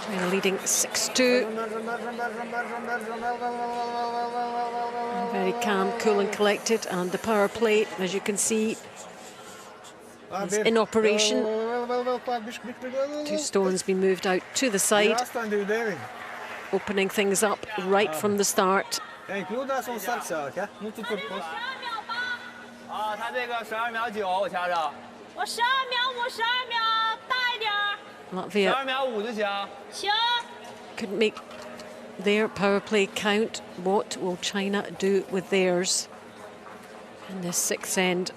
China leading 6-2. Very calm, cool and collected, and the power play, as you can see, is in operation. 2 stones being moved out to the side, opening things up right from the start. 他这个12秒9，我掐着。我12秒5、12秒大一点。Latvia 12秒5就行。行。 couldn't make their power play count. What will China do with theirs in this sixth end?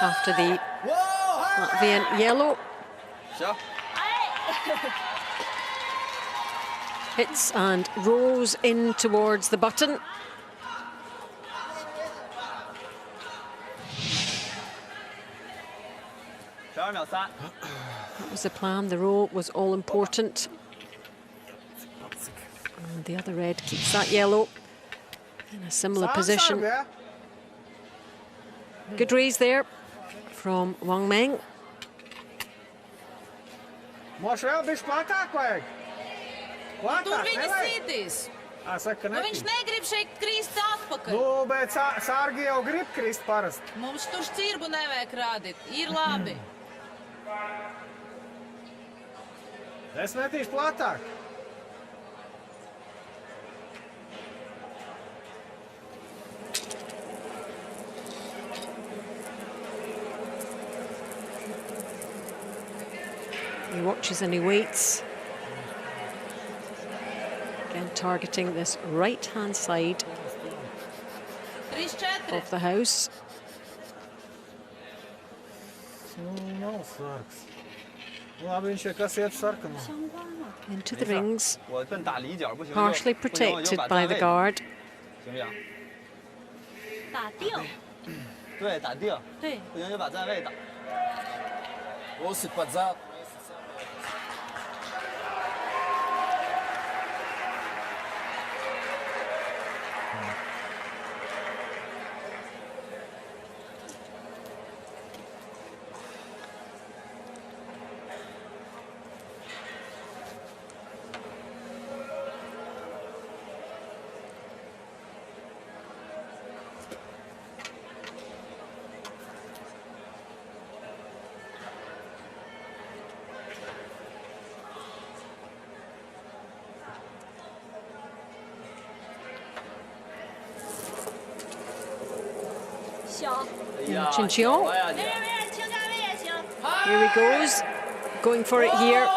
After the Latvian yellow. Hits and rolls in towards the button. That was the plan. The roll was all important. And the other red keeps that yellow in a similar position. Good raise there from Wang Meng. Tur viņa sitīs. Nu, viņš negrib šeit krist atpakaļ. Nu, bet sārgi jau grib krist parasti. Mums tur šķirbu nevajag rādīt. Ir labi. Es metīšu platāk. He watches and he waits. Again, targeting this right-hand side of the house. Into the rings, partially protected by the guard. 打定。对，打定。对。不行就把站位打。 Pusi pa zad. Chinchion. Here he goes. Going for it here.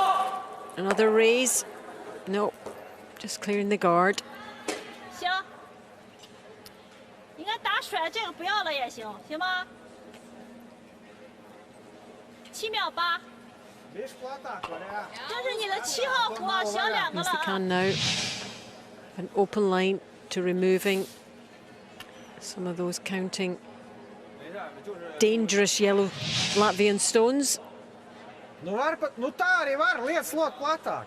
Another raise. No, just clearing the guard. 行，应该打甩这个不要了也行，行吗？7秒8。这是你的7号壶啊，小2个了 Here's the 啊。 can now. An open line to removing some of those counting dangerous yellow Latvian stones. Nu tā arī var, lietas lot platāk.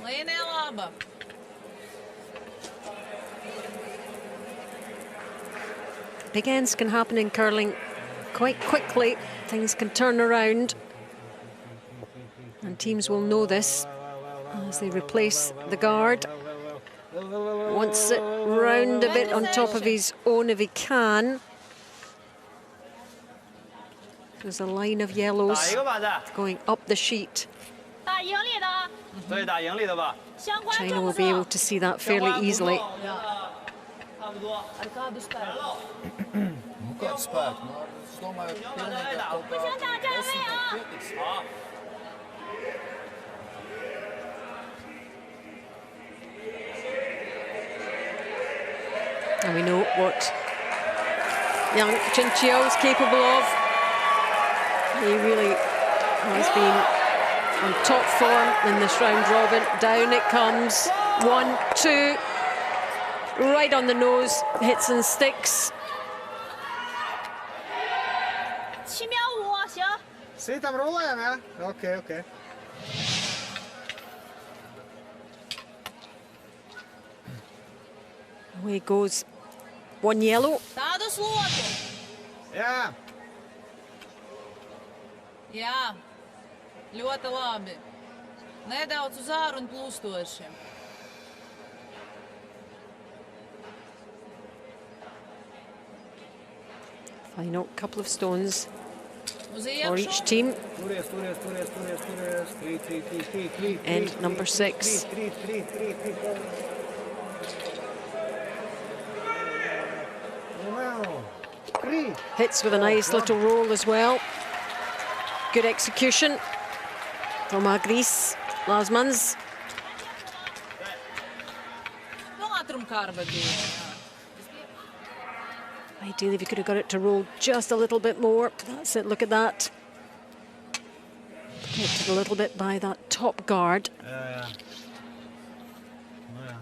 Līnija laba. Big ends can happen in curling quite quickly. Things can turn around. And teams will know this as they replace the guard. Wants it round a bit on top of his own if he can. There's a line of yellows going up the sheet. 打盈利的啊。对，打盈利的吧。相关 China 重 will 不 be 重 able to see that fairly easily. 差不多。 Ar kādu spēku? Nu, kādu spēku? Nu, es domāju, ka pilnīgi ar kaut kā 10 pietiks. 好。 And we know what young Chinchio is capable of. He really has been on top form in this round robin. Down it comes. 1, 2. Right on the nose. Hits and sticks. 7秒5，行。 Sitam rulējam, jā? Ok, ok. Away goes. 1 yellow. Tādu slotu. Jā. Jā. Ļoti labi. Nedaudz uz āru un plūstoši. Final couple of stones Uz for each iekšu. team. Turies. Krīt. And number 6. Krīt. Krīt. Hits with a nice little roll as well. Good execution from Agris Lasmans. Nu, ātrumkārba bija. Ideally, if you could have got it to roll just a little bit more. That's it, look at that. Protected a little bit by that top guard. Jā. Nu, jā.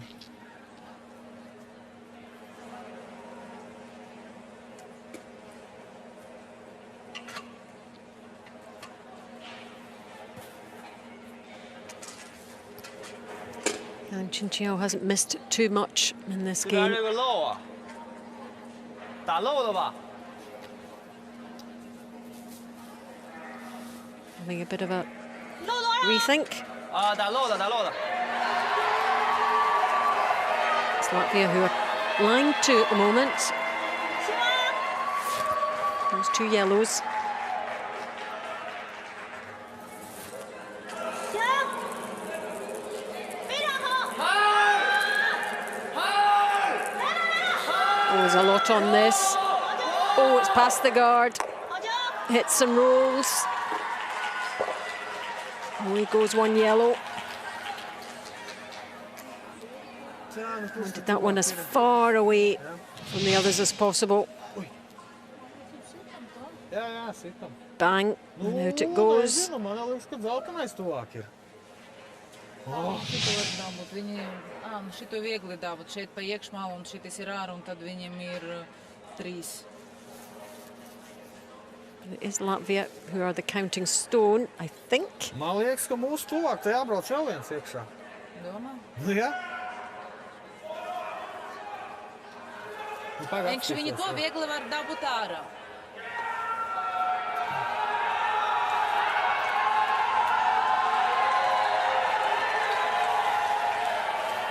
And Chinchio hasn't missed too much in this 这边 game. 这个漏啊，打漏的吧？ Having a bit of a 漏多少？ rethink. 啊，打漏的。 It's Latvia who are line 2 at the moment. 行吗？ Those 2 yellows. 行。非常好。 Oh, there's a lot on this. Oh, it's past the guard. 好球。 Hits some rolls. Away goes 1 yellow. Wanted that one as far away from the others as possible. Jā, sitam. Bang, and out it goes. Man liekas, ka dzeltenais tuvāk ir. Šito var dabūt. Viņi, šito viegli dabūt. Šeit pa iekšmalu un šitis ir ārā un tad viņiem ir 3. It is Latvia who are the counting stone, I think. Man liekas, ka mūsu tuvāk te jābrauc vēl viens iekšā. Domā? Nu, jā. Nu, pagaid, Vienkārši viņi to apskatīsies, jā. viegli var dabūt ārā.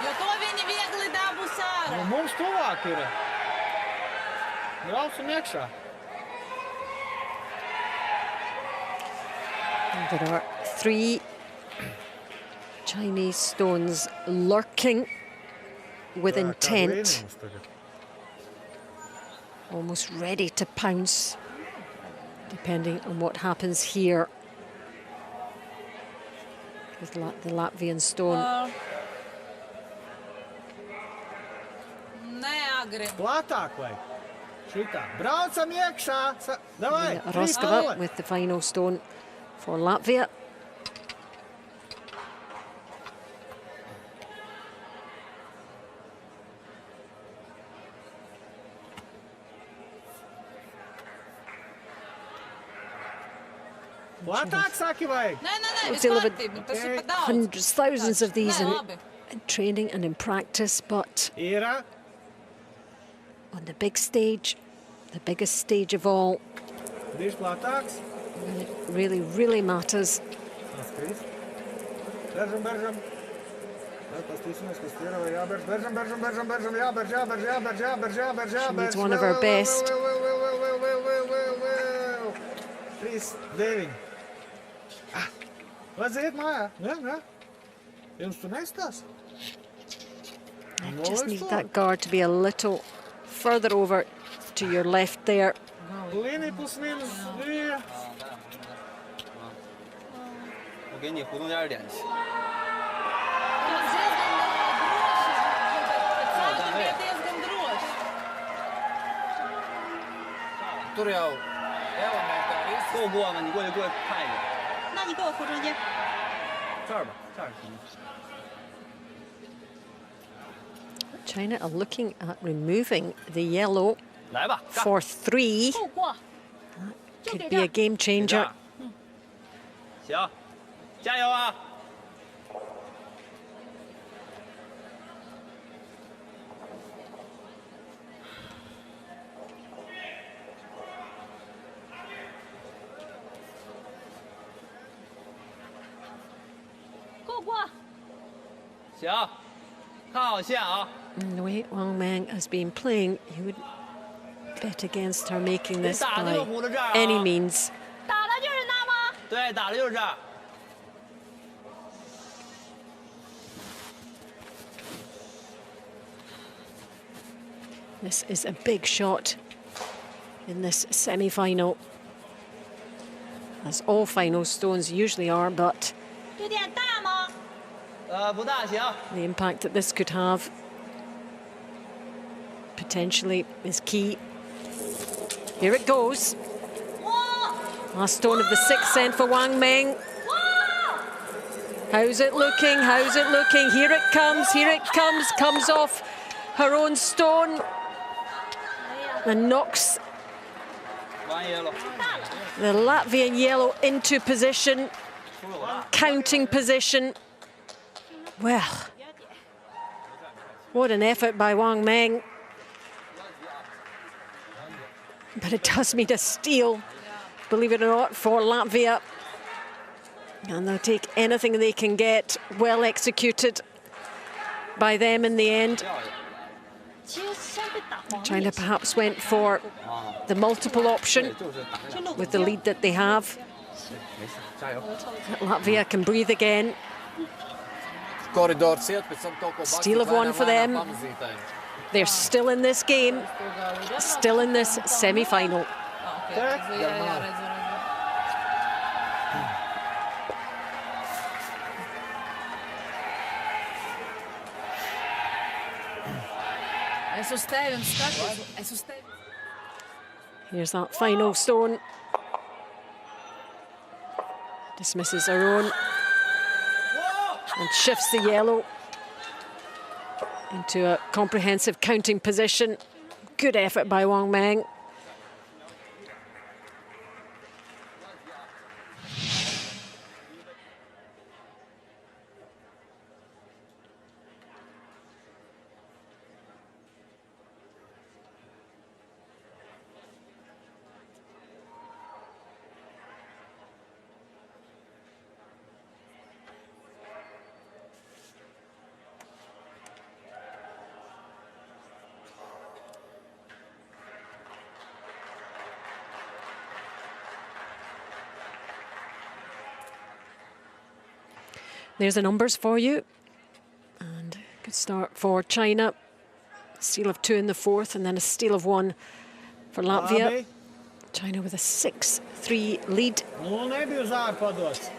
Jo to viņi viegli dabūs ārā. Nu, mums tuvāk ir. Braucam iekšā. And there are 3 Chinese stones lurking with Tā, kā intent, brīnums tagad. almost ready to pounce, depending on what happens here. With the Latvian stone. Neagri. Platāk vai? Šitā. Braucam iekšā. Davai. Roskava with the final stone for Latvia. Platāk saki vajag. Nē, We've viss delivered kārtībā. Tas ir pa daudz. hundreds, thousands of these Nē, in labi. training and in practice, but Ir. on the big stage, the biggest stage of all, Bišķi platāks. when it really, really matters. Atskries. Beržam. Pastīsimies, kas ir. Jāberž, beržam. Jāberž. She needs one of her best. 3, 9. Vajag iet mājā. Jā. Jums tur nestās? Just need that guard to be a little further over to your left there. Līnija plus mīnus 2. 我给你活动点力气。 Tur jau elementāri izsaka. 够过吗？你过去看一眼。那你给我扶中间。这儿吧，这儿行。 China are looking at removing the yellow 来吧， for 3. 够过。 Could be a game changer. 行，加油啊！ 够过。行，看好线啊！ And the way Wang Meng has been playing, you would bet against her making this by any means. 打的就是那吗？对，打的就是这儿。 This is a big shot in this semi-final, as all final stones usually are, but 有点大吗？不大，行。 the impact that this could have potentially is key. Here it goes. 哇！ Last stone of the 6th sent for Wang Meng. 哇！ How's it looking? How's it looking? Here it comes. Here it comes. Comes off her own stone and knocks 完耶了。 the Latvian yellow into position, counting position. Well, what an effort by Wang Meng. But it does mean a steal, believe it or not, for Latvia. And they'll take anything they can get, well executed by them in the end. 其实先被打黄。 China perhaps went for the multiple option with the lead that they have. Latvia can breathe again. Koridors iet, pēc tam kaut ko Steal of one for them. pamazītēm. They're still in this game, still in this semi-final. Es uz tevi un skatos. Es uz tevi. Here's that final stone. Dismisses her own and shifts the yellow into a comprehensive counting position. Good effort by Wang Meng. There's the numbers for you. And good start for China. Steal of 2 in the 4th, and then a steal of 1 for Latvia. China with a 6-3 lead. Nu, nebija uz ārā padots.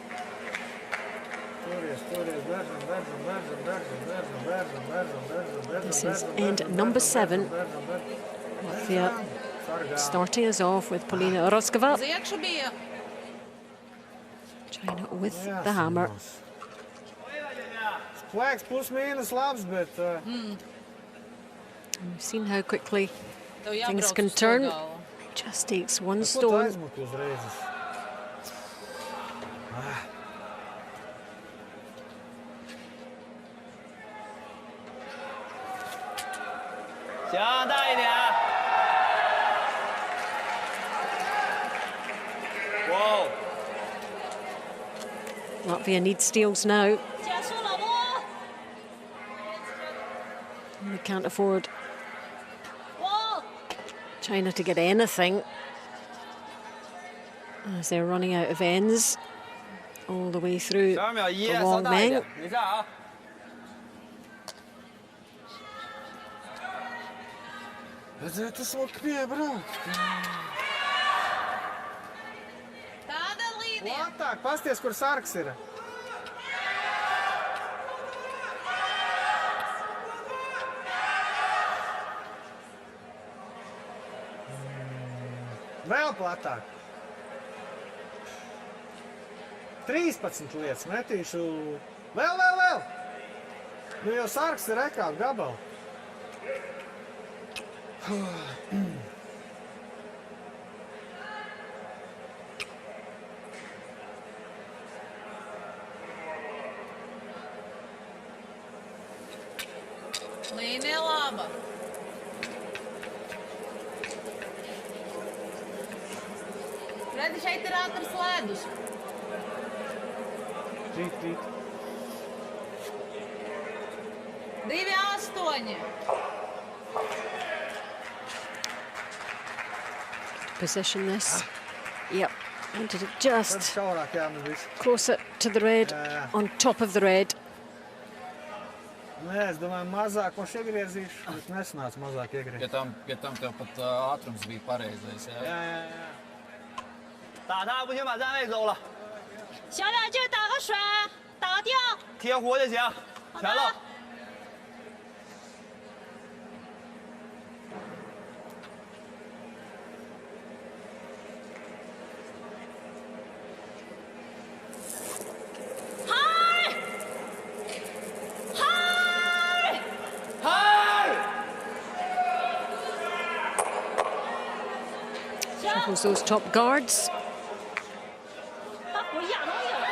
This is end number 7. Latvia starting us off with Polina Roskova. Uz iekšu bija. China with the hammer. Plēks plus mīnus labs, bet... We've seen how quickly Tev jābrauc things can uz to turn. galvu. Just takes one Ko tu stone. aizmuki uzreizes?行，大一点。哇！ Latvia needs steals now. 结束了不？ They can't afford 哇！ China to get anything as they're running out of ends. all the way through 12秒1， the 稍 long 大一 men. 点，没事啊。Это смог брат. Tāda līnija. Latāk, pasties, kur sargs ir. Vēl platāk. 13 lietas metīšu. Vēl! Nu jau sargs ir rekā gabalu. Līnija laba. Redzi, šeit ir ātrs ledus. Rīt. 2,8. Position this. Yep. Wanted it just Šaurāk jāmaz viss. closer to the red, on top of the red. Nē, es domāju, mazāk mums iegriezīšu, bet nesanāca mazāk iegriezt. Pie tam tev pat ātrums bija pareizais, jā? Jā. 打他不行，把站位走了，小两劲打个甩，打个吊。贴活就行，全了。Shuffles those top guards. 把火压到你了。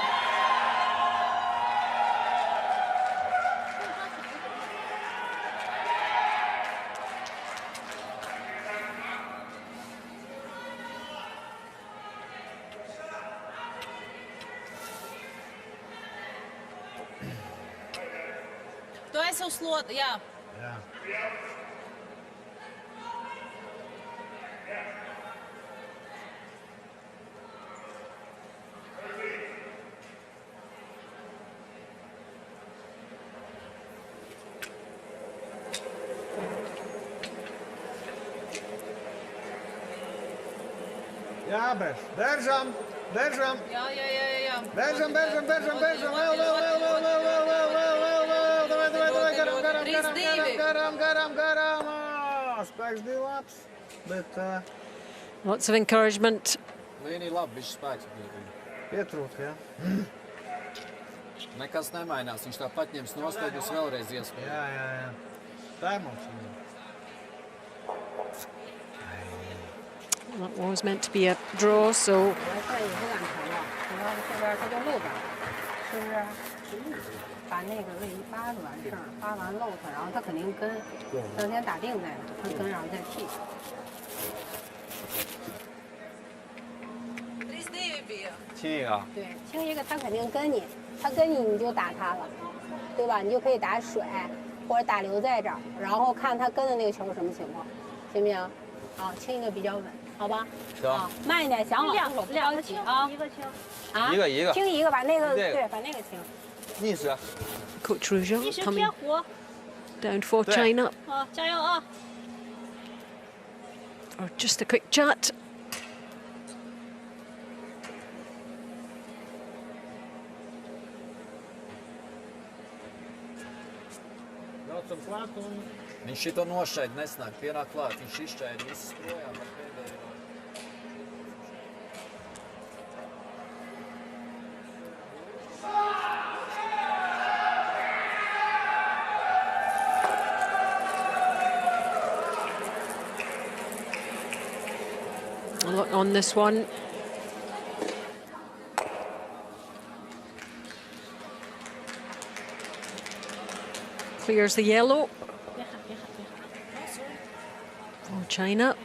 Tu esi uz slotu, jā. Jā. Jā, beržam. Jā. Beržam. Vēl. Davai, garam. Spēks bija labs, bet Lots of encouragement. Līnija labi, viņš spēks bija. pietrūka, jā. Nekas nemainās, viņš tāpat ņems nost, tad būs vēlreiz iespēja. Jā. Tā ir mums. That was meant to be a draw, so 这也是两条了，然后这边它就漏着，是不是？把那个位移扒就完事儿，扒完漏它，然后它肯定跟，咱先打定在那，它跟然后再剃。 3-2 bija. 亲一个。对，清一个它肯定跟你，它跟你你就打它了，对吧？你就可以打水或者打留在这儿，然后看它跟的那个球是什么情况，行不行？好，清一个比较稳，好吧？行。慢一点，想好出手，不着急啊。一个清。啊，一个清一个，把那个这个对，把那个清。逆时。 Coach Rougeau 一时 coming 贴火。 down for 对 China. 好，加油啊！ Or just a quick chat. Braucam klāt un... Viņš šito nošķaid nesnāk, pienāk klāt, viņš izšķaid visas projām ar pēdējo. A lot on this one. Clears the yellow. For China.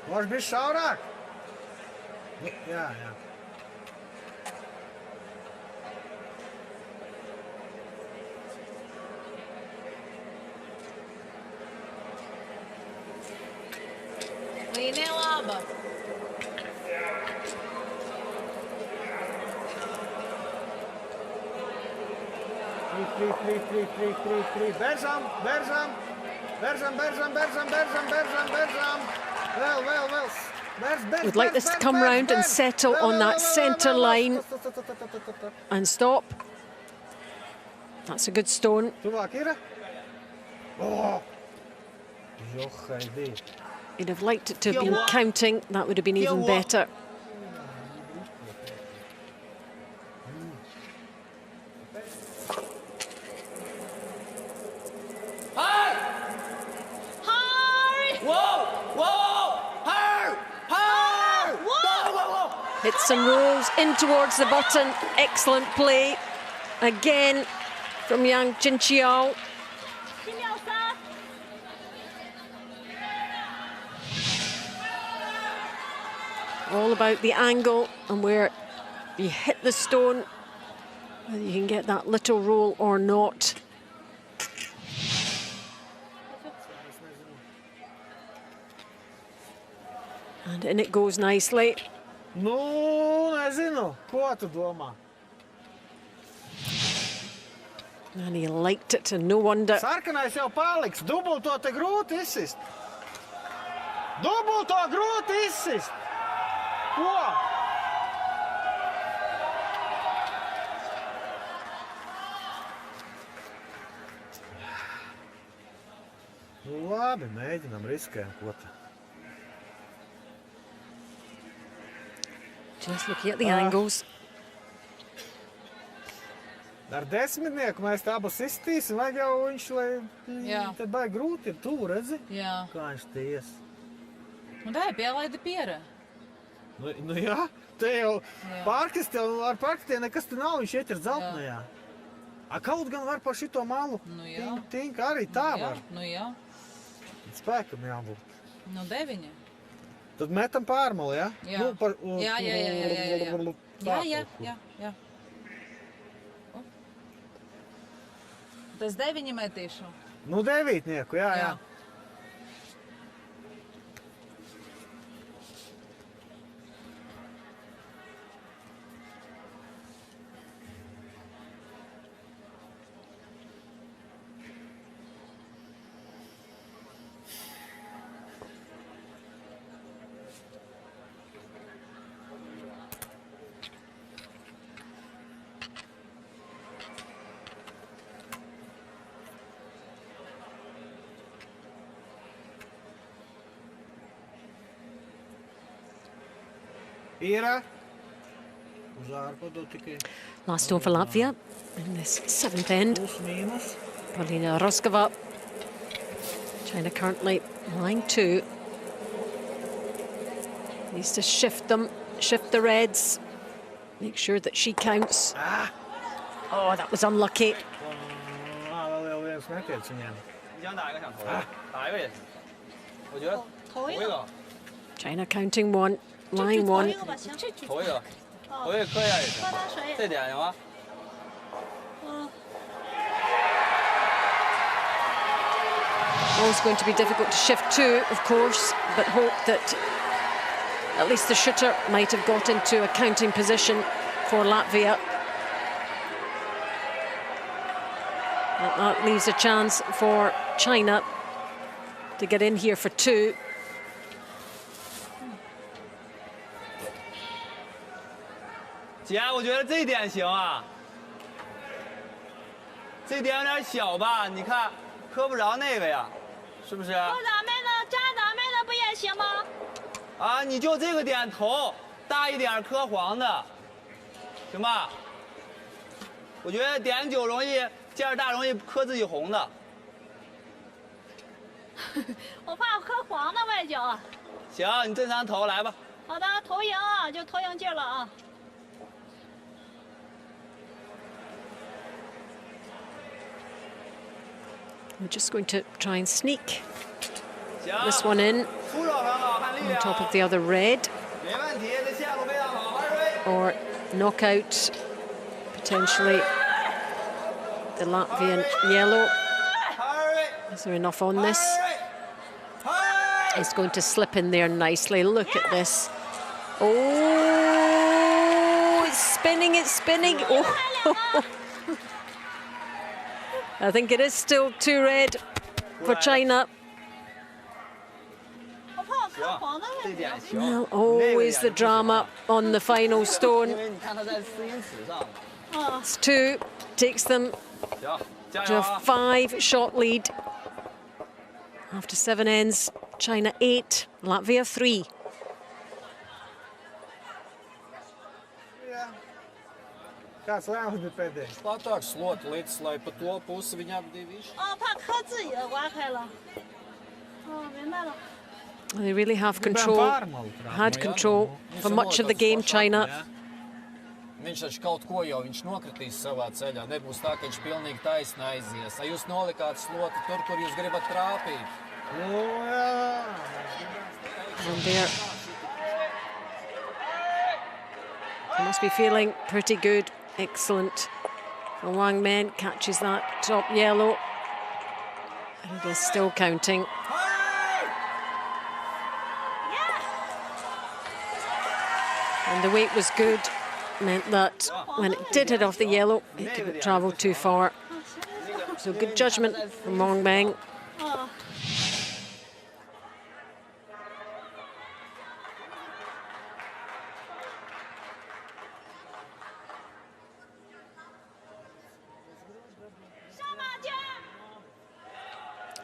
Možeš biti šaurak? Ja. Līnija laba. Trīs. Beržam. Vēl. Would like this to come round and settle on that centre line and stop. That's a good stone. Tuvāk ir? Oh! Johaidī. You'd have liked it to have been counting. That would have been even better. Hits and rolls in towards the button. Excellent play. Again from Yang Jinqiao. All about the angle and where you hit the stone, whether you can get that little roll or not. And in it goes nicely. Nu, nezinu. Ko tu domā? And he liked it, and no wonder. Sarkanais jau paliks. Dubulto te grūti izsist. Dubulto grūti izsist. Ko? Nu, labi, mēģinam, riskējam, ko te. Just looking at the angles. Ar desmitnieku mēs te abas izstīsim, vajag jau viņš, lai te baigi grūti ir tuvu, redzi? Jā. Kā viņš te ies. Un dai, pielaidi piera. Nu jā, te jau pārkast, ar pārkastiem nekas te nav, viņš iet ir dzeltnējā. Kaut gan var par šito malu. Nu jā. Tinka arī tā var. Nu jā. Spēkam jābūt. Nu 9. Tad metam pārmali, ja? Jā. Nu, par, Jā. Tas 9 metīšu. Nu, 9-nieku, jā. Last stone for Latvia in this 7th end. Paulina Roskova. China currently lying 2. Needs to shift them, shift the reds. Make sure that she counts. Oh, that was unlucky. China counting 1. Line 1. Always going to be difficult to shift 2, of course, but hope that at least the shooter might have got into a counting position for Latvia. That leaves a chance for China to get in here for 2.姐，我觉得这点行啊，这点有点小吧？你看，磕不着那个呀，是不是？我咱们呢，站咱们的不也行吗？啊，你就这个点头大一点磕黄的，行吧？我觉得点9容易，尖儿大容易磕自己红的。我怕磕黄的外脚。行，你正常投来吧。好的，投赢啊，就投赢劲了啊。We're just going to try and sneak this one in. on top of the other red. Or knockout, potentially the Latvian yellow. Is there enough on this? It's going to slip in there nicely. Look at this. Oh, it's spinning, it's spinning. Oh. I think it is still too red for China. Well, always the drama on the final stone. It's 2, takes them to a 5-shot lead. After 7 ends, China 8, Latvia 3. Kāds lēmums bija pēdējais? Platāks sloti līdz, lai pa to pusi viņi abi divi viši. They really have control, had control for much of the game, China. Viņš taču kaut ko jau viņš nokritīs savā ceļā. Nebūs tā, ka viņš pilnīgi taisni aizies. Ja jūs nolikāt sloti tur, kur jūs gribat trāpīt. And there. He must be feeling pretty good. Excellent. And Wang Men catches that top yellow. And it is still counting. And the weight was good. Meant that when it did hit off the yellow, it didn't travel too far. So good judgment from Wang Men.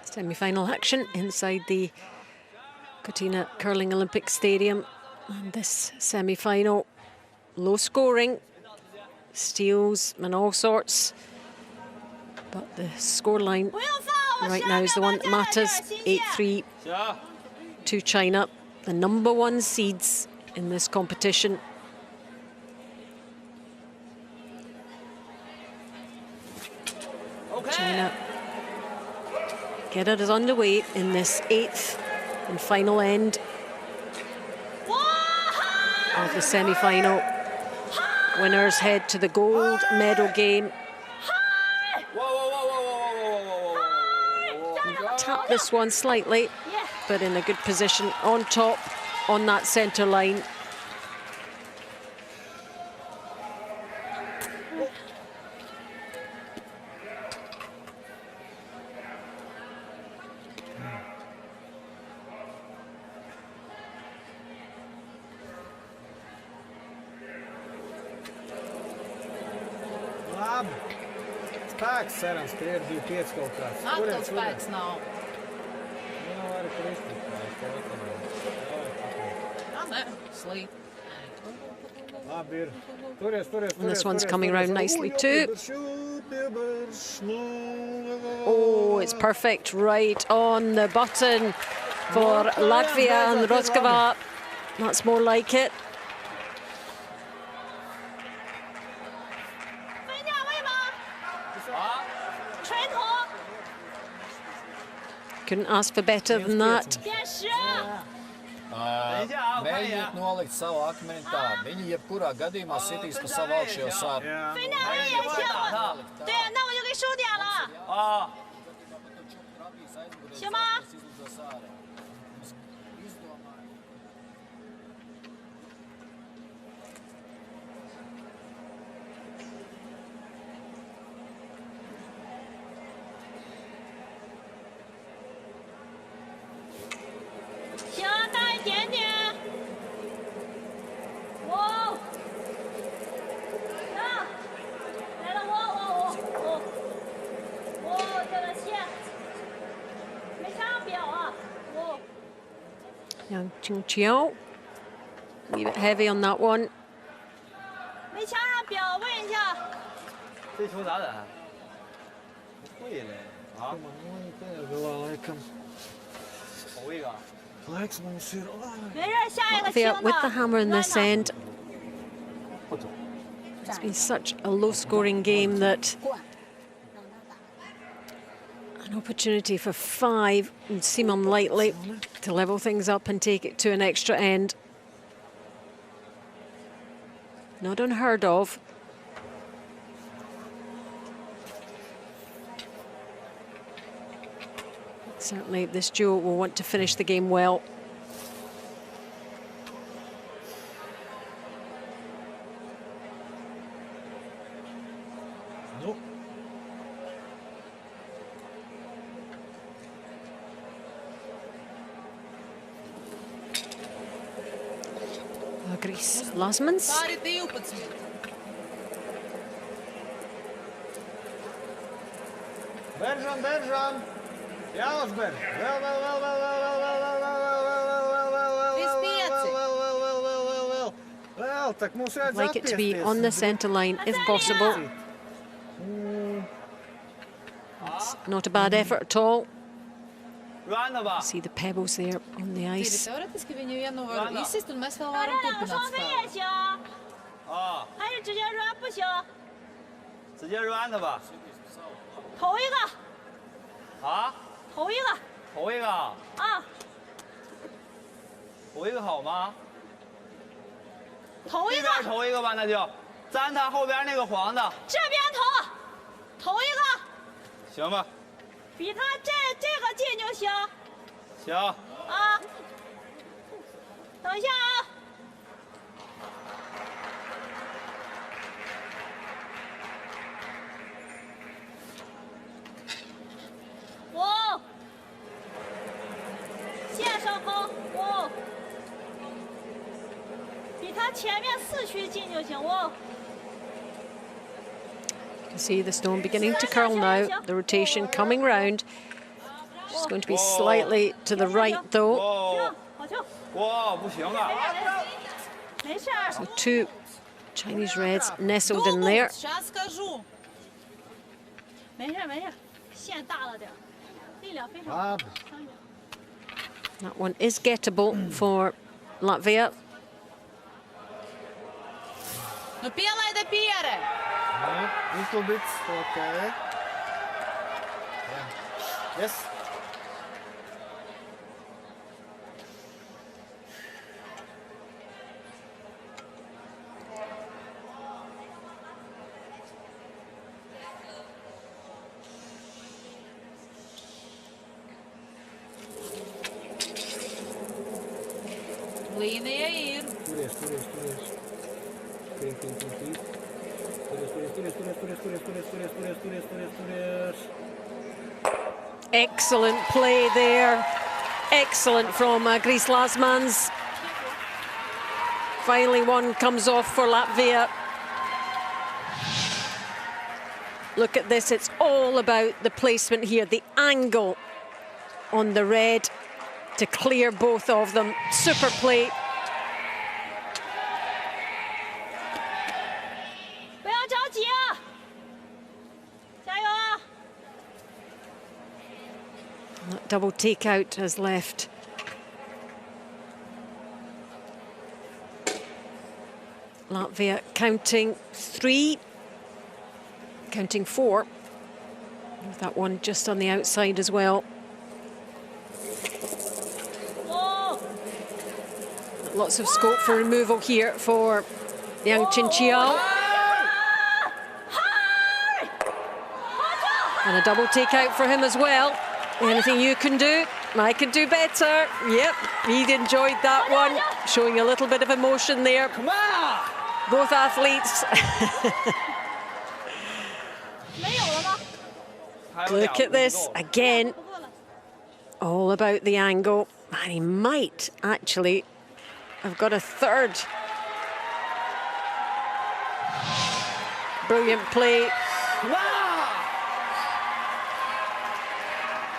Semi-final action inside the Cortina Curling Olympic Stadium. And this semi-final, low scoring, steals and all sorts. But the scoreline right now is the one that matters. 8-3 to China, the #1 seeds in this competition. China get it underway in this 8th and final end of the semi-final. Winners head to the gold medal game. Tap this one slightly, but in a good position on top, on that centre line. Spēks, cerams, ka ir 2-5 kaut kāds. Atkal spēks nav. Nav arī kristīt. Ne, slīd. Labi ir. Turies. And this one's coming round nicely too. Oh, it's perfect, right on the button for Latvia and Roskava. That's more like it. Couldn't ask for better than that. Mēģiniet nolikt savu akmeni tā. Viņi jebkurā gadījumā sitīs pa savu augšējo sārtu. Yang Chingqiao, a wee bit heavy on that one. Latvia with the hammer in this end. It's been such a low-scoring game that An opportunity for 5 would seem unlikely to level things up and take it to an extra end. Not unheard of. Certainly this duo will want to finish the game well. Gris Lasmans. Beržam, beržam. Jāuz berž. Vēl, tak mums vajadz Like it to be on the centre line if possible. It's not a bad effort at all. See the pebbles there on the ice. Teoretiski viņi vienu var izsist un mēs vēl varam turpināt spēli. 还是直接软不行？直接软的吧。投一个。啊？投一个。投一个。啊。投一个好吗？投一个。这边投一个吧，那就粘他后边那个黄的。这边投，投一个。行吧。 比他这个近就行。行。啊，等一下啊。5，线上空5，比他前面4区近就行5。 See the stone beginning to curl now. The rotation coming round. She's going to be slightly to the right though. So 2 Chinese reds nestled in there. That one is gettable for Latvia. Nu pielaida piere. Little bit, okay. Yes. Līnija ir. Turies. Turies. Excellent play there. Excellent from Gris Lasmans. Finally one comes off for Latvia. Look at this, it's all about the placement here, the angle on the red to clear both of them. Super play. That double takeout has left Latvia counting 3, counting 4. With that one just on the outside as well. Lots of scope for removal here for young Chinchiao. And a double takeout for him as well. Anything you can do, I can do better. Yep, he'd enjoyed that one. Showing a little bit of emotion there. Come on! Both athletes. Look at this again. All about the angle. And he might actually have got a third. Brilliant play.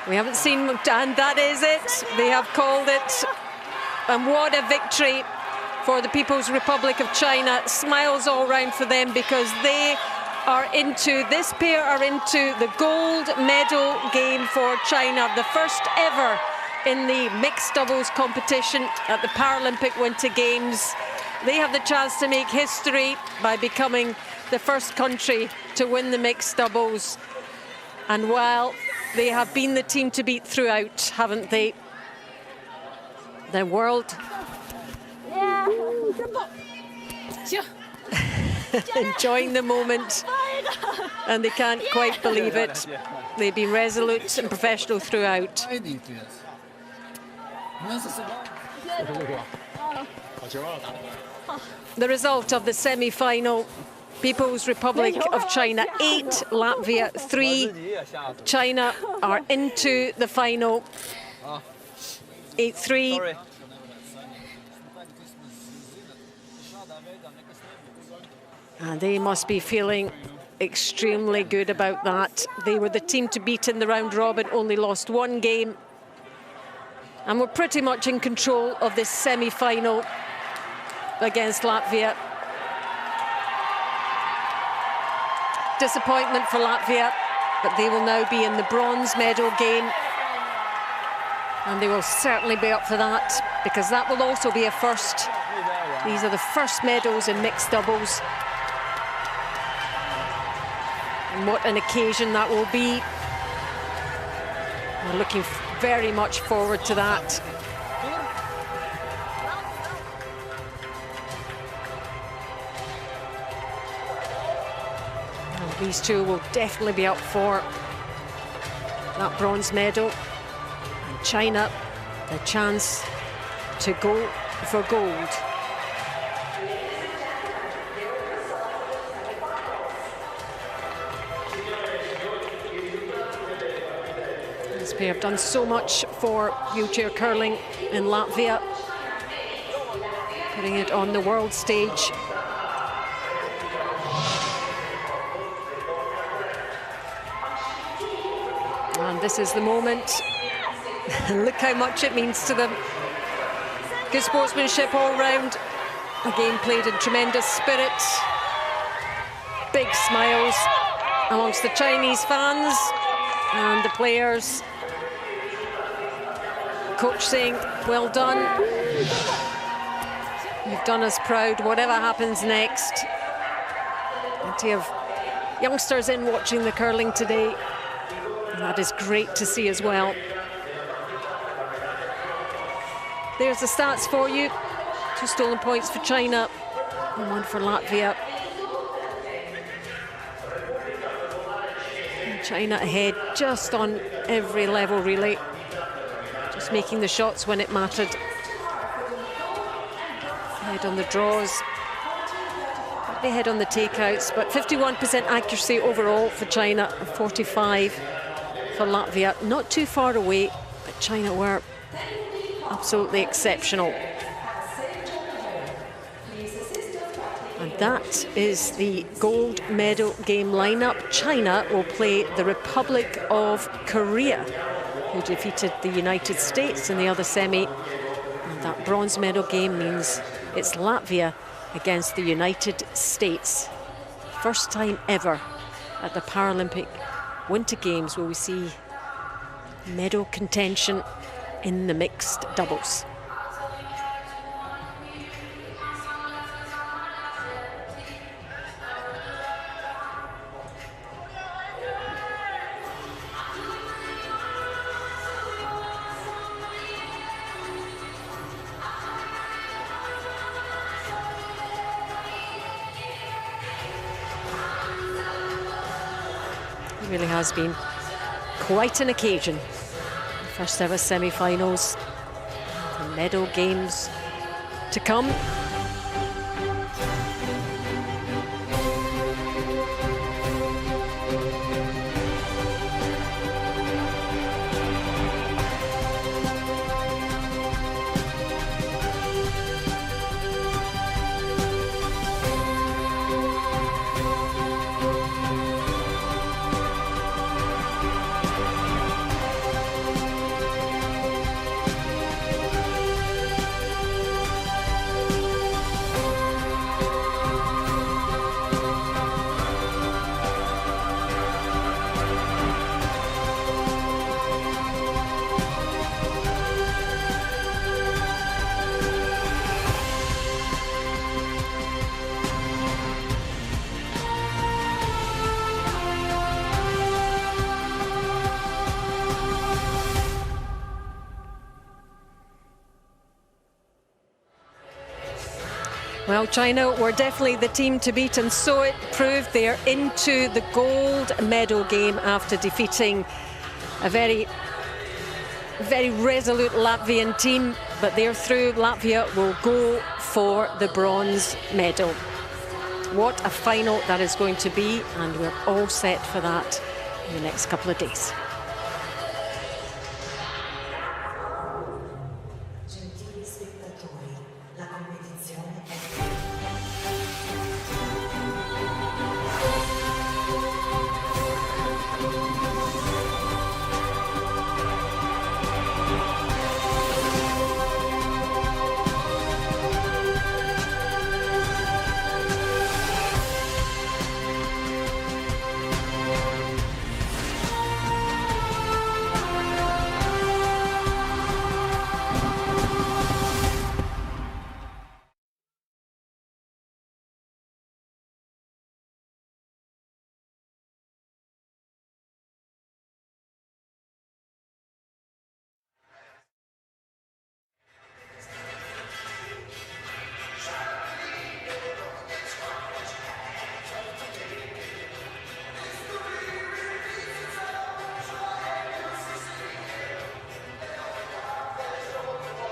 We haven't seen, and that is it. They have called it. And what a victory for the People's Republic of China. Smiles all round for them because they are into, this pair are into the gold medal game for China. The first ever in the mixed doubles competition at the Paralympic Winter Games. They have the chance to make history by becoming the first country to win the mixed doubles. And while They have been the team to beat throughout, haven't they? The world enjoying the moment, and they can't quite believe it. They've been resolute and professional throughout. The result of the semi-final: People's Republic of China 8, Latvia 3. China are into the final. 8-3. And they must be feeling extremely good about that. They were the team to beat in the round robin, only lost one game. And we're pretty much in control of this semi-final against Latvia. Disappointment for Latvia, but they will now be in the bronze medal game. And they will certainly be up for that, because that will also be a first. These are the first medals in mixed doubles. And what an occasion that will be. We're looking very much forward to that. And these two will definitely be up for that bronze medal. And China, the chance to go for gold. This pair have done so much for wheelchair curling in Latvia, putting it on the world stage. And this is the moment. Look how much it means to them. Good sportsmanship all round. A game played in tremendous spirit. Big smiles amongst the Chinese fans and the players. Coach saying, well done. You've done us proud, whatever happens next. Plenty of youngsters in watching the curling today. And that is great to see as well. There's the stats for you. 2 stolen points for China and 1 for Latvia. And China ahead just on every level, really. Just making the shots when it mattered. Ahead on the draws. They head on the takeouts, but 51% accuracy overall for China and 45% for Latvia. Not too far away, but China were absolutely exceptional. And that is the gold medal game lineup. China will play the Republic of Korea, who defeated the United States in the other semi. And that bronze medal game means it's Latvia against the United States. First time ever at the Paralympic Winter Games will we see medal contention in the mixed doubles. It really has been quite an occasion. First ever semi-finals, the medal games to come. Well, China were definitely the team to beat, and so it proved. They're into the gold medal game after defeating a very resolute Latvian team, but they're through. Latvia will go for the bronze medal. What a final that is going to be, and we're all set for that in the next couple of days.